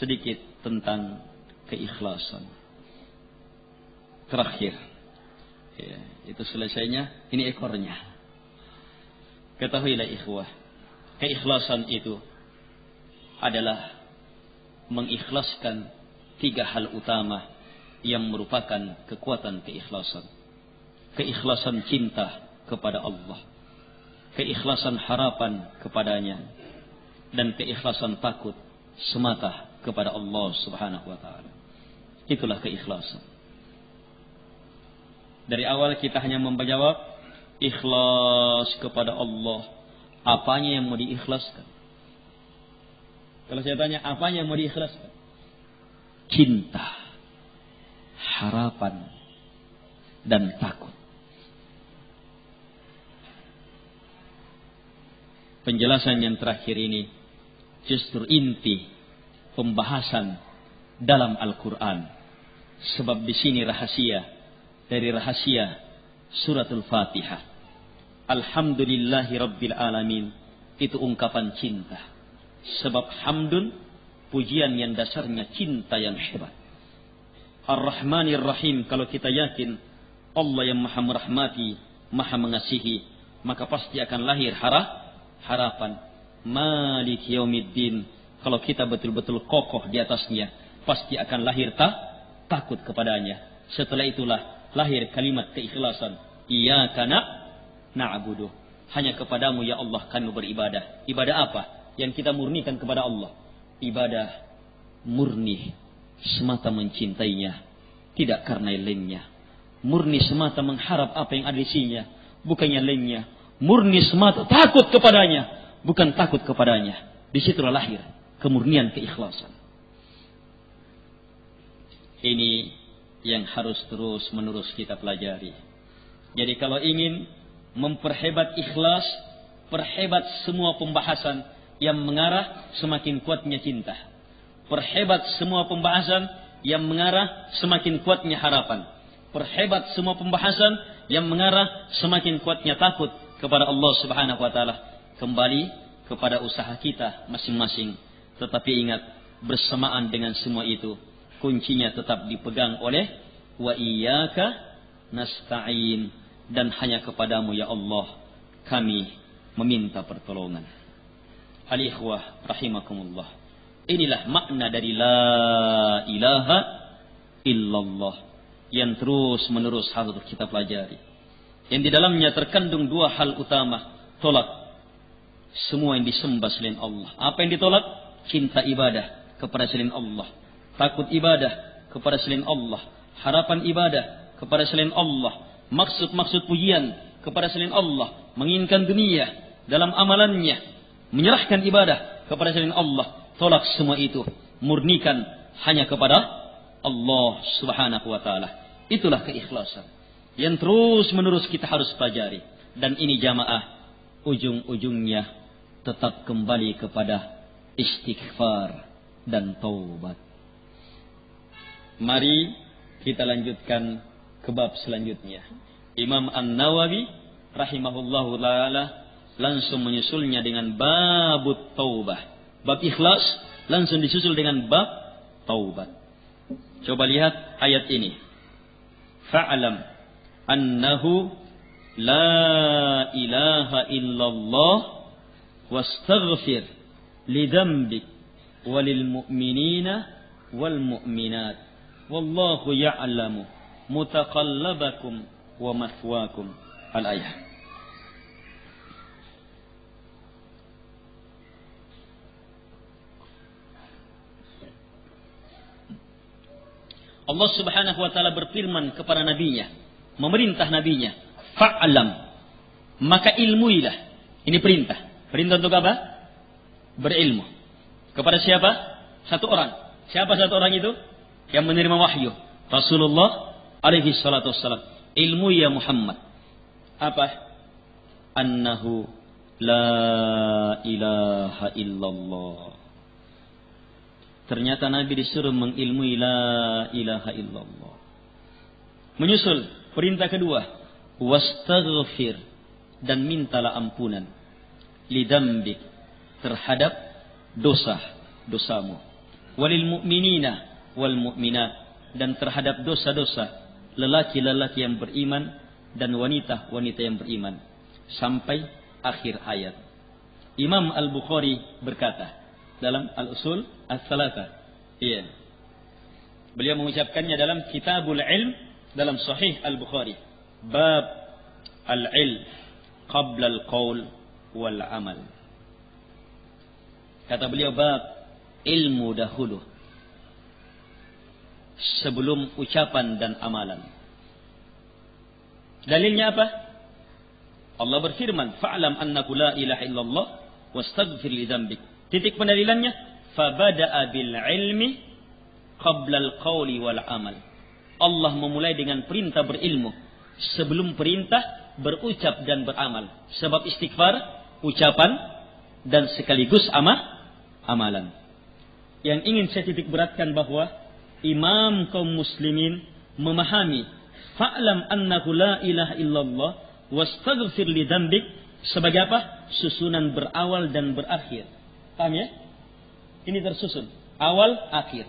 sedikit tentang keikhlasan. Terakhir, itu selesainya, ini ekornya. Ketahuilah ikhwah, keikhlasan itu adalah mengikhlaskan 3 hal utama yang merupakan kekuatan keikhlasan. Keikhlasan cinta kepada Allah, keikhlasan harapan kepadanya, dan keikhlasan takut semata kepada Allah Subhanahu wa taala. Itulah keikhlasan. Dari awal kita hanya menjawab ikhlas kepada Allah. Apanya yang mau diikhlaskan? Kalau saya tanya, apanya yang mau diikhlaskan? Cinta, harapan, dan takut. Penjelasan yang terakhir ini justru inti pembahasan dalam Al-Quran. Sebab di sini rahasia dari rahasia suratul Fatihah. Alhamdulillahi Rabbil Alamin. Itu ungkapan cinta. Sebab hamdun, pujian yang dasarnya cinta yang hebat. Ar-Rahmanir Rahim, kalau kita yakin Allah yang maha merahmati, maha mengasihi, maka pasti akan lahir harapan. Malik Yaumiddin, kalau kita betul-betul kokoh di atasnya, pasti akan lahir takut kepadanya. Setelah itulah lahir kalimat keikhlasan. Iyyaka na'budu. hanya kepadamu ya Allah kami beribadah. Ibadah apa yang kita murnikan kepada Allah? Ibadah murni semata mencintainya, tidak karena lainnya. Murni semata mengharap apa yang ada di sisinya, bukannya lainnya. Murni semata takut kepadanya, bukan takut kepadanya. Disitulah lahir kemurnian, keikhlasan. Ini yang harus terus menerus kita pelajari. Jadi kalau ingin memperhebat ikhlas, perhebat semua pembahasan yang mengarah semakin kuatnya cinta. Perhebat semua pembahasan yang mengarah semakin kuatnya harapan. Perhebat semua pembahasan yang mengarah semakin kuatnya takut kepada Allah Subhanahu wa taala. Kembali kepada usaha kita masing-masing. Tetapi ingat, bersamaan dengan semua itu, kuncinya tetap dipegang oleh wa iyyaka nasta'in, dan hanya kepadamu ya Allah kami meminta pertolongan. Al-ikhwah rahimakumullah. Inilah makna dari la ilaha illallah yang terus menerus harus kita pelajari. Yang di dalamnya terkandung dua hal utama. Tolak semua yang disembah selain Allah. Apa yang ditolak? Cinta ibadah kepada selain Allah. Takut ibadah kepada selain Allah. Harapan ibadah kepada selain Allah. Maksud-maksud pujian kepada selain Allah. Menginginkan dunia dalam amalannya. Menyerahkan ibadah kepada selain Allah. Tolak semua itu. Murnikan hanya kepada Allah Subhanahu wa ta'ala. Itulah keikhlasan yang terus menerus kita harus pelajari. Dan ini jamaah, ujung-ujungnya tetap kembali kepada istighfar dan taubat. Mari kita lanjutkan ke bab selanjutnya. Imam An-Nawawi rahimahullahu ta'ala langsung menyusulnya dengan babut taubah. Bab ikhlas langsung disusul dengan bab taubat. Coba lihat ayat ini. Fa'alam annahu la ilaha illallah wastaghfir lidhanbik walil mu'minina wal mu'minat wallahu ya'lamu mutaqallabakum wa mathwaakum. Al-ayah. Allah Subhanahu wa ta'ala berfirman kepada nabinya, memerintah nabinya, fa'alam, maka ilmuilah. Ini perintah. Perintah untuk apa? Berilmu. Kepada siapa? Satu orang. Siapa satu orang itu? Yang menerima wahyu. Rasulullah alaihi salatu wassalam. Ilmu ya Muhammad. Apa? Annahu la ilaha illallah. Ternyata Nabi disuruh mengilmui la ilaha illallah. Menyusul perintah kedua, wastaghfir, dan mintalah ampunan lidambik, terhadap dosa-dosamu, walil mu'minina wal mu'minat, dan terhadap dosa-dosa lelaki-lelaki yang beriman dan wanita-wanita yang beriman, sampai akhir ayat. Imam Al-Bukhari berkata dalam Al-Usul As-Salatah. Iya. Beliau mengucapkannya dalam Kitabul Ilm dalam Sahih Al-Bukhari. Bab al-ilm qabla al-qaul wal amal. Kata beliau, bab ilmu dahulu sebelum ucapan dan amalan. Dalilnya apa? Allah berfirman, fa'lam annahu la ilaha illallah wastaghfir li dzambik. Titik pendalilannya, fabada'a bil ilmi qabla al-qauli wal amal. Allah memulai dengan perintah berilmu sebelum perintah berucap dan beramal. Sebab istighfar ucapan dan sekaligus amalan. Yang ingin saya titik beratkan bahwa imam kaum muslimin memahami fa'lam annahu la ilaha illallah wastaghfir li dzambik sebagai apa? Susunan berawal dan berakhir. Paham ya? Ini tersusun. Awal, akhir.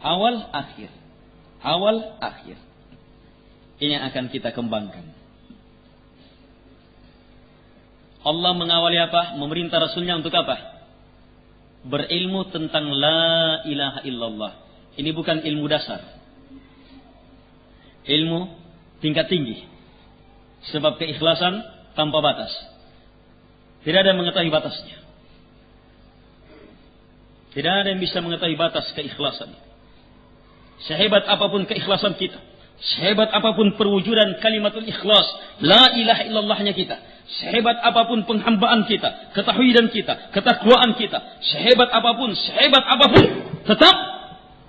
Awal, akhir. Awal, akhir. Ini yang akan kita kembangkan. Allah mengawali apa? Memerintah Rasulnya untuk apa? Berilmu tentang la ilaha illallah. Ini bukan ilmu dasar. Ilmu tingkat tinggi. Sebab keikhlasan tanpa batas. Tidak ada yang mengetahui batasnya. Tidak ada yang bisa mengetahui batas keikhlasan. Sehebat apapun keikhlasan kita, sehebat apapun perwujudan kalimatul ikhlas, la ilaha illallahnya kita, sehebat apapun penghambaan kita, ketauhidan kita, ketakwaan kita, sehebat apapun, tetap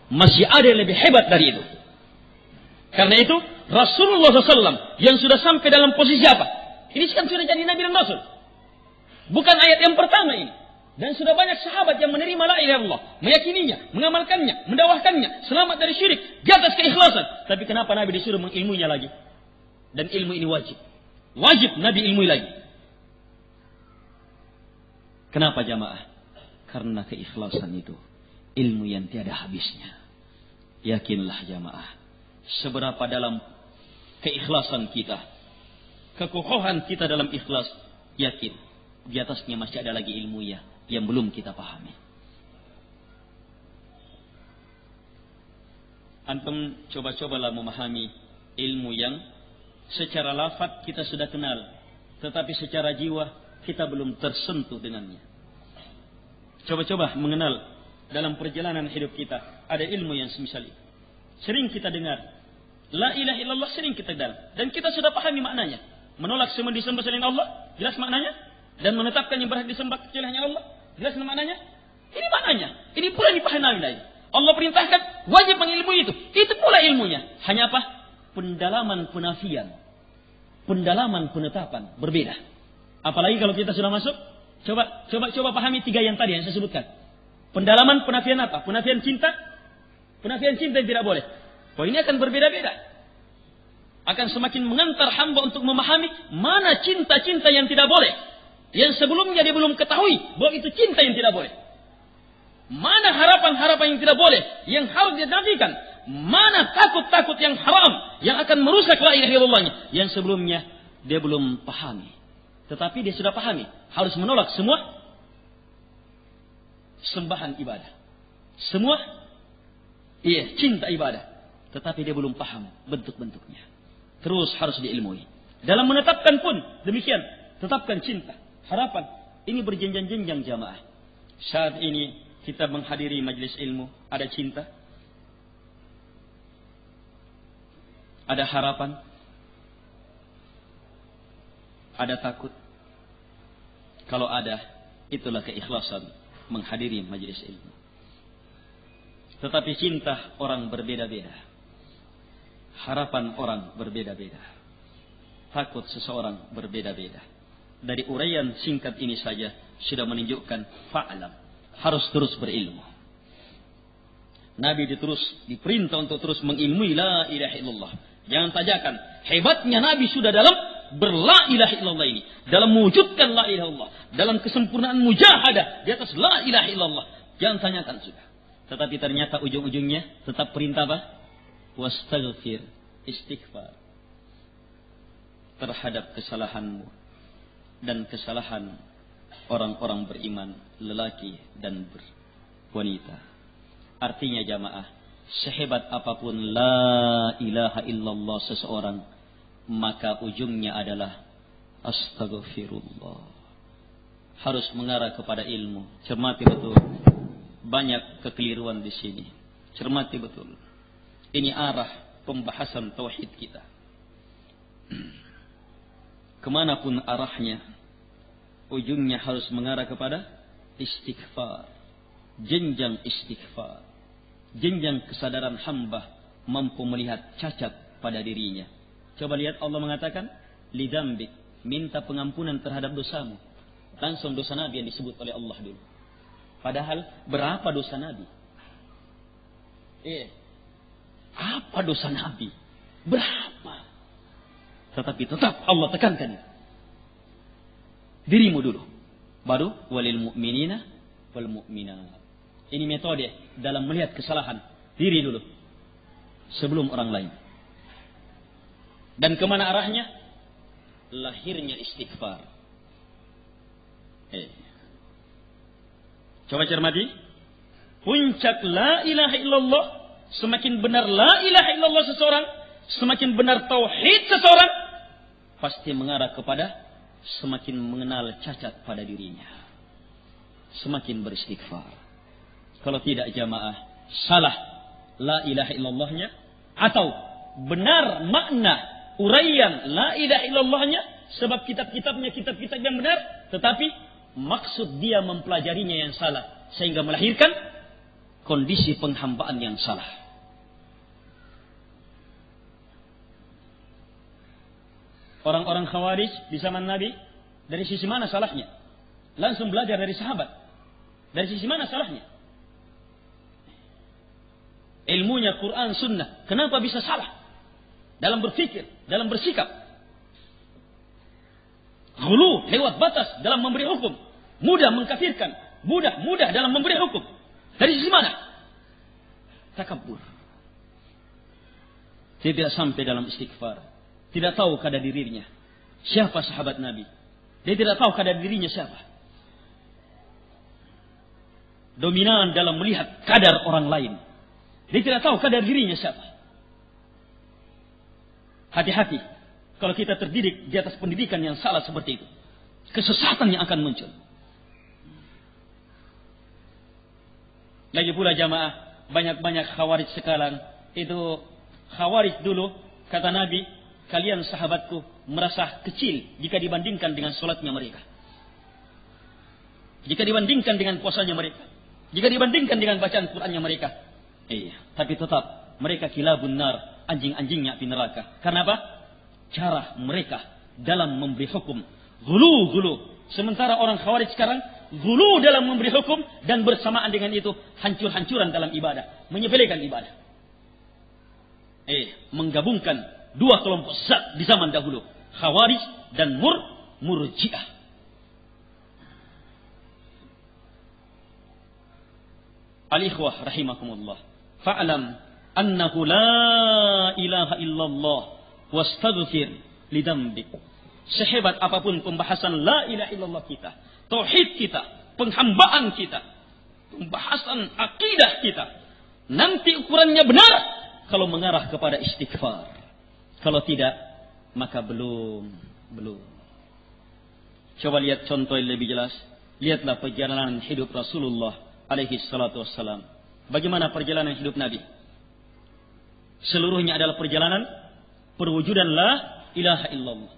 masih ada yang lebih hebat dari itu. Karena itu Rasulullah SAW yang sudah sampai dalam posisi apa? Ini kan sudah jadi Nabi dan Rasul. Bukan ayat yang pertama ini. Dan sudah banyak sahabat yang menerima la ilaha illallah, meyakininya, mengamalkannya, mendakwahkannya, selamat dari syirik, di atas keikhlasan. Tapi kenapa Nabi disuruh mengilmuinya lagi? Dan ilmu ini wajib. Wajib Nabi ilmui lagi. Kenapa jamaah? Karena keikhlasan itu ilmu yang tiada habisnya. Yakinlah jamaah, seberapa dalam keikhlasan kita, kekokohan kita dalam ikhlas, yakin di atasnya masih ada lagi ilmunya yang belum kita pahami. Antum coba-cobalah memahami ilmu yang secara lafaz kita sudah kenal, tetapi secara jiwa kita belum tersentuh dengannya. Coba-coba mengenal dalam perjalanan hidup kita. Ada ilmu yang semisal itu. Sering kita dengar. La ilaha illallah sering kita dengar. Dan kita sudah pahami maknanya. Menolak semua disembah selain Allah. Jelas maknanya. Dan menetapkan yang berhak disembah kecuali hanya Allah. Jelas maknanya. Ini maknanya. Ini pula dipahami lagi. Allah perintahkan wajib mengilmui itu. Itu pula ilmunya. Hanya apa? Pendalaman penafian. Pendalaman penetapan. Berbeda. Apalagi kalau kita sudah masuk. Coba pahami 3 yang tadi yang saya sebutkan. Pendalaman penafian apa? Penafian cinta. Penafian cinta yang tidak boleh. Oh, ini akan berbeda-beda. Akan semakin mengantar hamba untuk memahami mana cinta-cinta yang tidak boleh. Yang sebelumnya dia belum ketahui bahwa itu cinta yang tidak boleh. Mana harapan-harapan yang tidak boleh, yang harus dia nafikan. Mana takut-takut yang haram, yang akan merusak la ilaha illallahnya, yang sebelumnya dia belum pahami. Tetapi dia sudah pahami, harus menolak semua sembahan ibadah. Semua cinta ibadah. Tetapi dia belum paham bentuk-bentuknya. Terus harus diilmui. Dalam menetapkan pun demikian. Tetapkan cinta, harapan. Ini berjenjang-jenjang jamaah. Saat ini kita menghadiri majelis ilmu. Ada cinta. Ada harapan. Ada takut. Kalau ada, itulah keikhlasan menghadiri majelis ilmu. Tetapi cinta orang berbeda-beda. Harapan orang berbeda-beda. Takut seseorang berbeda-beda. Dari uraian singkat ini saja sudah menunjukkan fa'alam. Harus terus berilmu. Nabi diperintah untuk terus mengilmui la ilaha illallah. Jangan tajakan. Hebatnya Nabi sudah dalam berla ilaha illallah ini. Dalam mewujudkan la ilaha illallah. Dalam kesempurnaan mujahadah di atas la ilaha illallah. Jangan tanyakan sudah. Tetapi ternyata ujung-ujungnya tetap perintah apa? Wastaghfir, istighfar. Terhadap kesalahanmu. Dan kesalahan orang-orang beriman. Lelaki dan wanita. Artinya jamaah. Sehebat apapun la ilaha illallah seseorang. Maka ujungnya adalah astaghfirullah. Harus mengarah kepada ilmu. Cermati betul. Banyak kekeliruan di sini. Cermati betul. Ini arah pembahasan tauhid kita. Kemanapun arahnya, ujungnya harus mengarah kepada istighfar. Jenjang istighfar. Jenjang kesadaran hamba mampu melihat cacat pada dirinya. Coba lihat Allah mengatakan, lidambik, minta pengampunan terhadap dosamu. Langsung dosa Nabi yang disebut oleh Allah dulu. Padahal berapa dosa Nabi? Apa dosa Nabi? Berapa? Tetapi tetap Allah tekankan. Dirimu dulu. Baru walil mu'minina wal mu'minat. Ini metode dalam melihat kesalahan. Diri dulu. Sebelum orang lain. Dan kemana arahnya? Lahirnya istighfar. Coba cermati. Puncak la ilaha illallah. Semakin benar la ilaha illallah seseorang. Semakin benar tauhid seseorang. Pasti mengarah kepada semakin mengenal cacat pada dirinya, semakin beristighfar. Kalau tidak jamaah, salah la ilaha illallahnya, atau benar makna uraian la ilaha illallahnya, sebab kitab-kitabnya kitab-kitab yang benar, tetapi maksud dia mempelajarinya yang salah, sehingga melahirkan kondisi penghambaan yang salah. Orang-orang Khawarij di zaman Nabi, dari sisi mana salahnya? Langsung belajar dari sahabat. Dari sisi mana salahnya? Ilmunya Quran Sunnah. Kenapa bisa salah? Dalam berfikir, dalam bersikap. Ghulu, lewat batas dalam memberi hukum. Mudah mengkafirkan. Mudah dalam memberi hukum. Dari sisi mana? Takabbur. Tidak sampai dalam istighfar. Tidak tahu kadar dirinya. Siapa sahabat Nabi? Dia tidak tahu kadar dirinya siapa. Dominan dalam melihat kadar orang lain. Dia tidak tahu kadar dirinya siapa. Hati-hati. Kalau kita terdidik di atas pendidikan yang salah seperti itu. Kesesatan yang akan muncul. Lagi pula jamaah. Banyak-banyak khawarij sekarang. Itu khawarij dulu. Kata Nabi, kalian sahabatku merasa kecil jika dibandingkan dengan solatnya mereka. Jika dibandingkan dengan puasanya mereka. Jika dibandingkan dengan bacaan Qur'annya mereka. Tapi tetap mereka kilabun nar, anjing-anjingnya api neraka. Karena apa? Cara mereka dalam memberi hukum. Gulu. Sementara orang Khawarij sekarang gulu dalam memberi hukum, dan bersamaan dengan itu hancur-hancuran dalam ibadah. Menyepelekan ibadah. Menggabungkan dua kelompok zat di zaman dahulu, Khawarij dan Murji'ah. Al-ikhwah rahimakumullah, fa'lam annahu la ilaha illallah wastaghfir lidambik. Sehebat apapun pembahasan la ilaha illallah kita, tauhid kita, penghambaan kita, pembahasan akidah kita, nanti ukurannya benar kalau mengarah kepada istighfar. Kalau tidak, maka belum. Coba lihat contoh yang lebih jelas. Lihatlah perjalanan hidup Rasulullah alaihi salatu wassalam. Bagaimana perjalanan hidup Nabi? Seluruhnya adalah perjalanan perwujudan la ilaha illallah.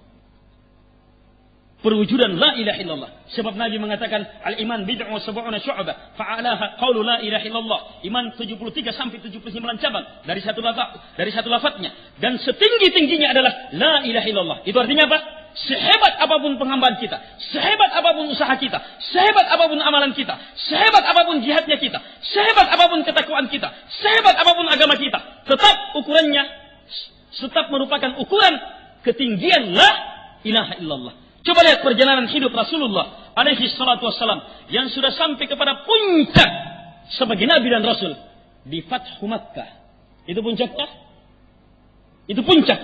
Perwujudan la ilaha illallah. Sebab Nabi mengatakan al-iman bid'un wa sab'una syu'bah, fa'alaha qaulu la ilaha illallah. Iman 73 sampai 79 cabang dari satu lafaznya, dan setinggi-tingginya adalah la ilaha illallah. Itu artinya apa? Sehebat apapun penghambaan kita, sehebat apapun usaha kita, sehebat apapun amalan kita, sehebat apapun jihadnya kita, sehebat apapun ketakwaan kita, sehebat apapun agama kita, tetap ukurannya tetap merupakan ukuran ketinggian la ilaha illallah. Coba lihat perjalanan hidup Rasulullah alaihi salatu wassalam yang sudah sampai kepada puncak sebagai Nabi dan Rasul di Fathu Makkah. Itu puncaknya? Itu puncak.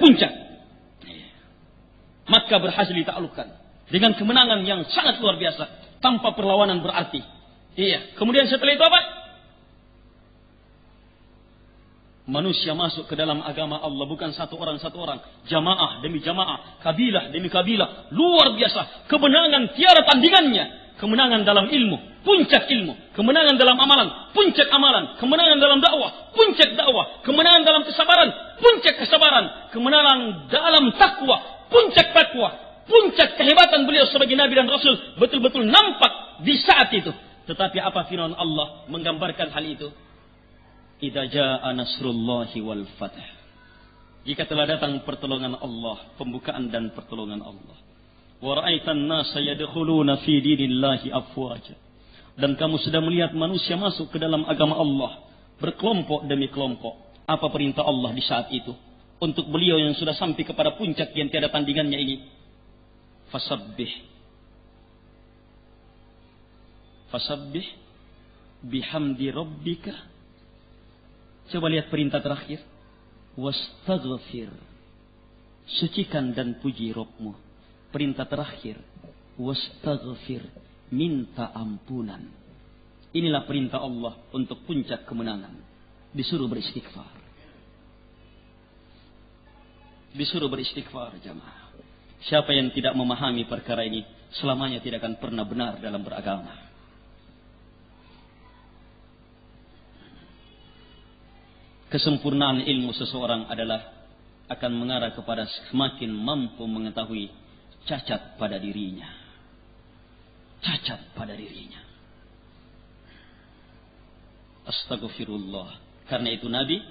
Makkah berhasil ditaklukkan dengan kemenangan yang sangat luar biasa, tanpa perlawanan berarti. Kemudian setelah itu apa? Manusia masuk ke dalam agama Allah, bukan satu orang, jamaah demi jamaah, kabilah demi kabilah, luar biasa. Kemenangan tiada tandingannya. Kemenangan dalam ilmu, puncak ilmu. Kemenangan dalam amalan, puncak amalan. Kemenangan dalam dakwah, puncak dakwah. Kemenangan dalam kesabaran, puncak kesabaran. Kemenangan dalam takwa, puncak takwa. Puncak kehebatan beliau sebagai Nabi dan Rasul betul-betul nampak di saat itu. Tetapi apa firman Allah menggambarkan hal itu? Idza jaa nasrullahi wal fath. Jika telah datang pertolongan Allah, pembukaan dan pertolongan Allah. Wa ra'aitan nasa yadkhuluna fi dinillahi afwaja. Dan kamu sudah melihat manusia masuk ke dalam agama Allah berkelompok demi kelompok. Apa perintah Allah di saat itu untuk beliau yang sudah sampai kepada puncak yang tiada tandingannya ini? Fasabbih bihamdi rabbika. Coba lihat perintah terakhir. Wastaghfir. Sucikan dan puji Rabbmu. Perintah terakhir. Wastaghfir. Minta ampunan. Inilah perintah Allah untuk puncak kemenangan. Disuruh beristighfar. Disuruh beristighfar jamaah. Siapa yang tidak memahami perkara ini, selamanya tidak akan pernah benar dalam beragama. Kesempurnaan ilmu seseorang adalah akan mengarah kepada semakin mampu mengetahui cacat pada dirinya. Cacat pada dirinya. Astagfirullah. Karena itu Nabi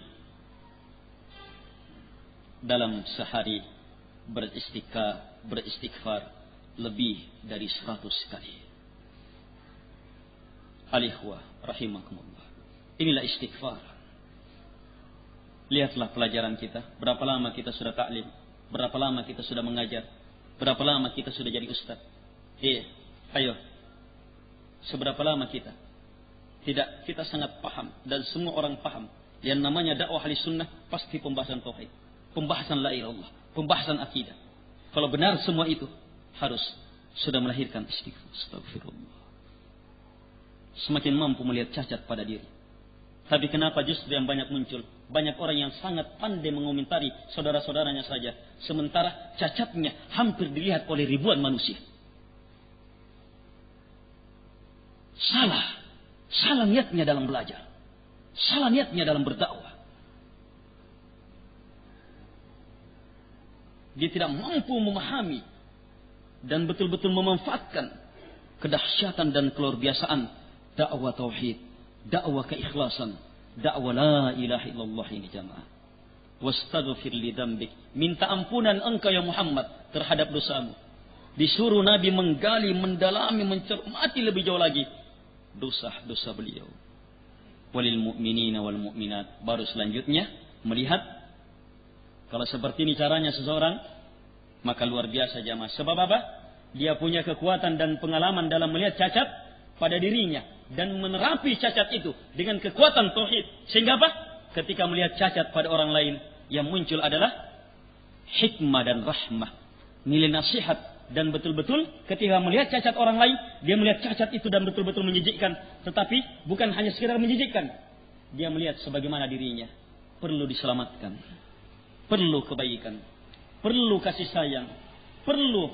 dalam sehari beristighfar lebih dari 100 kali. Al-ikhwah rahimakumullah. Inilah istighfar. Lihatlah pelajaran kita. Berapa lama kita sudah taklim? Berapa lama kita sudah mengajar? Berapa lama kita sudah jadi ustaz? Ayo. Seberapa lama kita? Tidak, kita sangat paham. Dan semua orang paham. Yang namanya dakwah ahli sunnah pasti pembahasan tauhid. Pembahasan la ilaha illallah. Pembahasan akidah. Kalau benar semua itu harus sudah melahirkan istighfar. Astagfirullah. Semakin mampu melihat cacat pada diri. Tapi kenapa justru yang banyak muncul? Banyak orang yang sangat pandai mengomentari saudara-saudaranya saja. Sementara cacatnya hampir dilihat oleh ribuan manusia. Salah niatnya dalam belajar. Salah niatnya dalam berdakwah. Dia tidak mampu memahami dan betul-betul memanfaatkan kedahsyatan dan keluar biasaan dakwah tauhid, dakwah keikhlasan, dakwah la ilaha illallah ini jamaah. Wastaghfir li dzambik, minta ampunan engkau ya Muhammad terhadap dosamu. Disuruh Nabi menggali, mendalami, mencermati lebih jauh lagi dosa-dosa beliau. Walil mu'minina wal mu'minat. Baru selanjutnya melihat kalau seperti ini caranya seseorang, maka luar biasa jamaah. Sebab apa? Dia punya kekuatan dan pengalaman dalam melihat cacat pada dirinya dan menerapi cacat itu dengan kekuatan tauhid. Sehingga apa? Ketika melihat cacat pada orang lain, yang muncul adalah hikmah dan rahmah, nilai nasihat, dan betul-betul ketika melihat cacat orang lain, dia melihat cacat itu dan betul-betul menjijikkan. Tetapi bukan hanya sekedar menjijikkan, dia melihat sebagaimana dirinya perlu diselamatkan, perlu kebaikan, perlu kasih sayang, perlu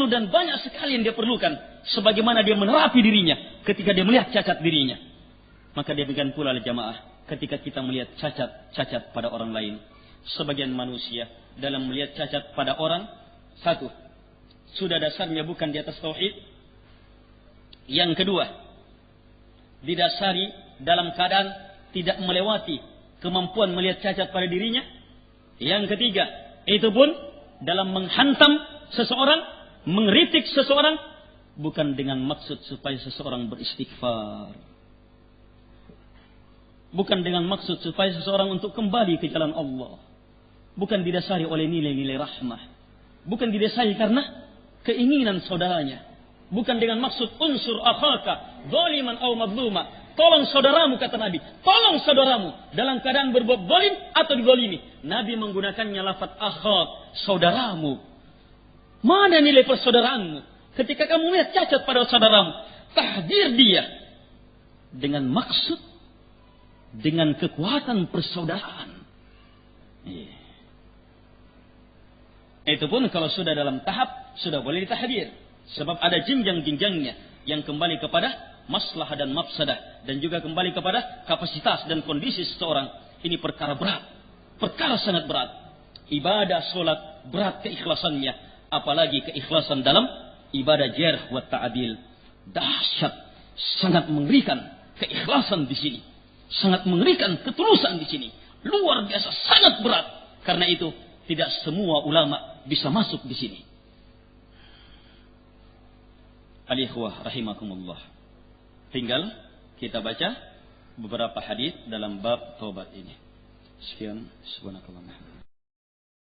dan banyak sekali yang dia perlukan. Sebagaimana dia menerapi dirinya ketika dia melihat cacat dirinya. Maka demikian pula jamaah ketika kita melihat cacat pada orang lain. Sebagian manusia dalam melihat cacat pada orang, satu, sudah dasarnya bukan di atas tauhid. Yang kedua, didasari dalam keadaan tidak melewati kemampuan melihat cacat pada dirinya. Yang ketiga, itu pun dalam menghantam seseorang, mengkritik seseorang, bukan dengan maksud supaya seseorang beristighfar. Bukan dengan maksud supaya seseorang untuk kembali ke jalan Allah. Bukan didasari oleh nilai-nilai rahmah. Bukan didasari karena keinginan saudaranya. Bukan dengan maksud unsur akhaka zaliman aw mazluma. Tolong saudaramu, kata Nabi. Tolong saudaramu dalam keadaan berbuat zalim atau dizalimi. Nabi menggunakannya lafaz akhak, saudaramu. Mana nilai persaudaraanmu? Ketika kamu melihat cacat pada saudaramu, tahdir dia dengan maksud, dengan kekuatan persaudaraan. Itu pun kalau sudah dalam tahap, sudah boleh ditahdir. Sebab ada jenjang-jenjangnya yang kembali kepada maslahat dan mafsadah. Dan juga kembali kepada kapasitas dan kondisi seseorang. Ini perkara berat. Perkara sangat berat. Ibadah solat berat keikhlasannya. Apalagi keikhlasan dalam ibadah jarh wa ta'dil. Dahsyat. Sangat mengerikan keikhlasan di sini. Sangat mengerikan ketulusan di sini. Luar biasa, sangat berat. Karena itu tidak semua ulama bisa masuk di sini. Al-ikhwah rahimakumullah. Tinggal kita baca beberapa hadis dalam bab taubat ini. Sekian, subhanakallah.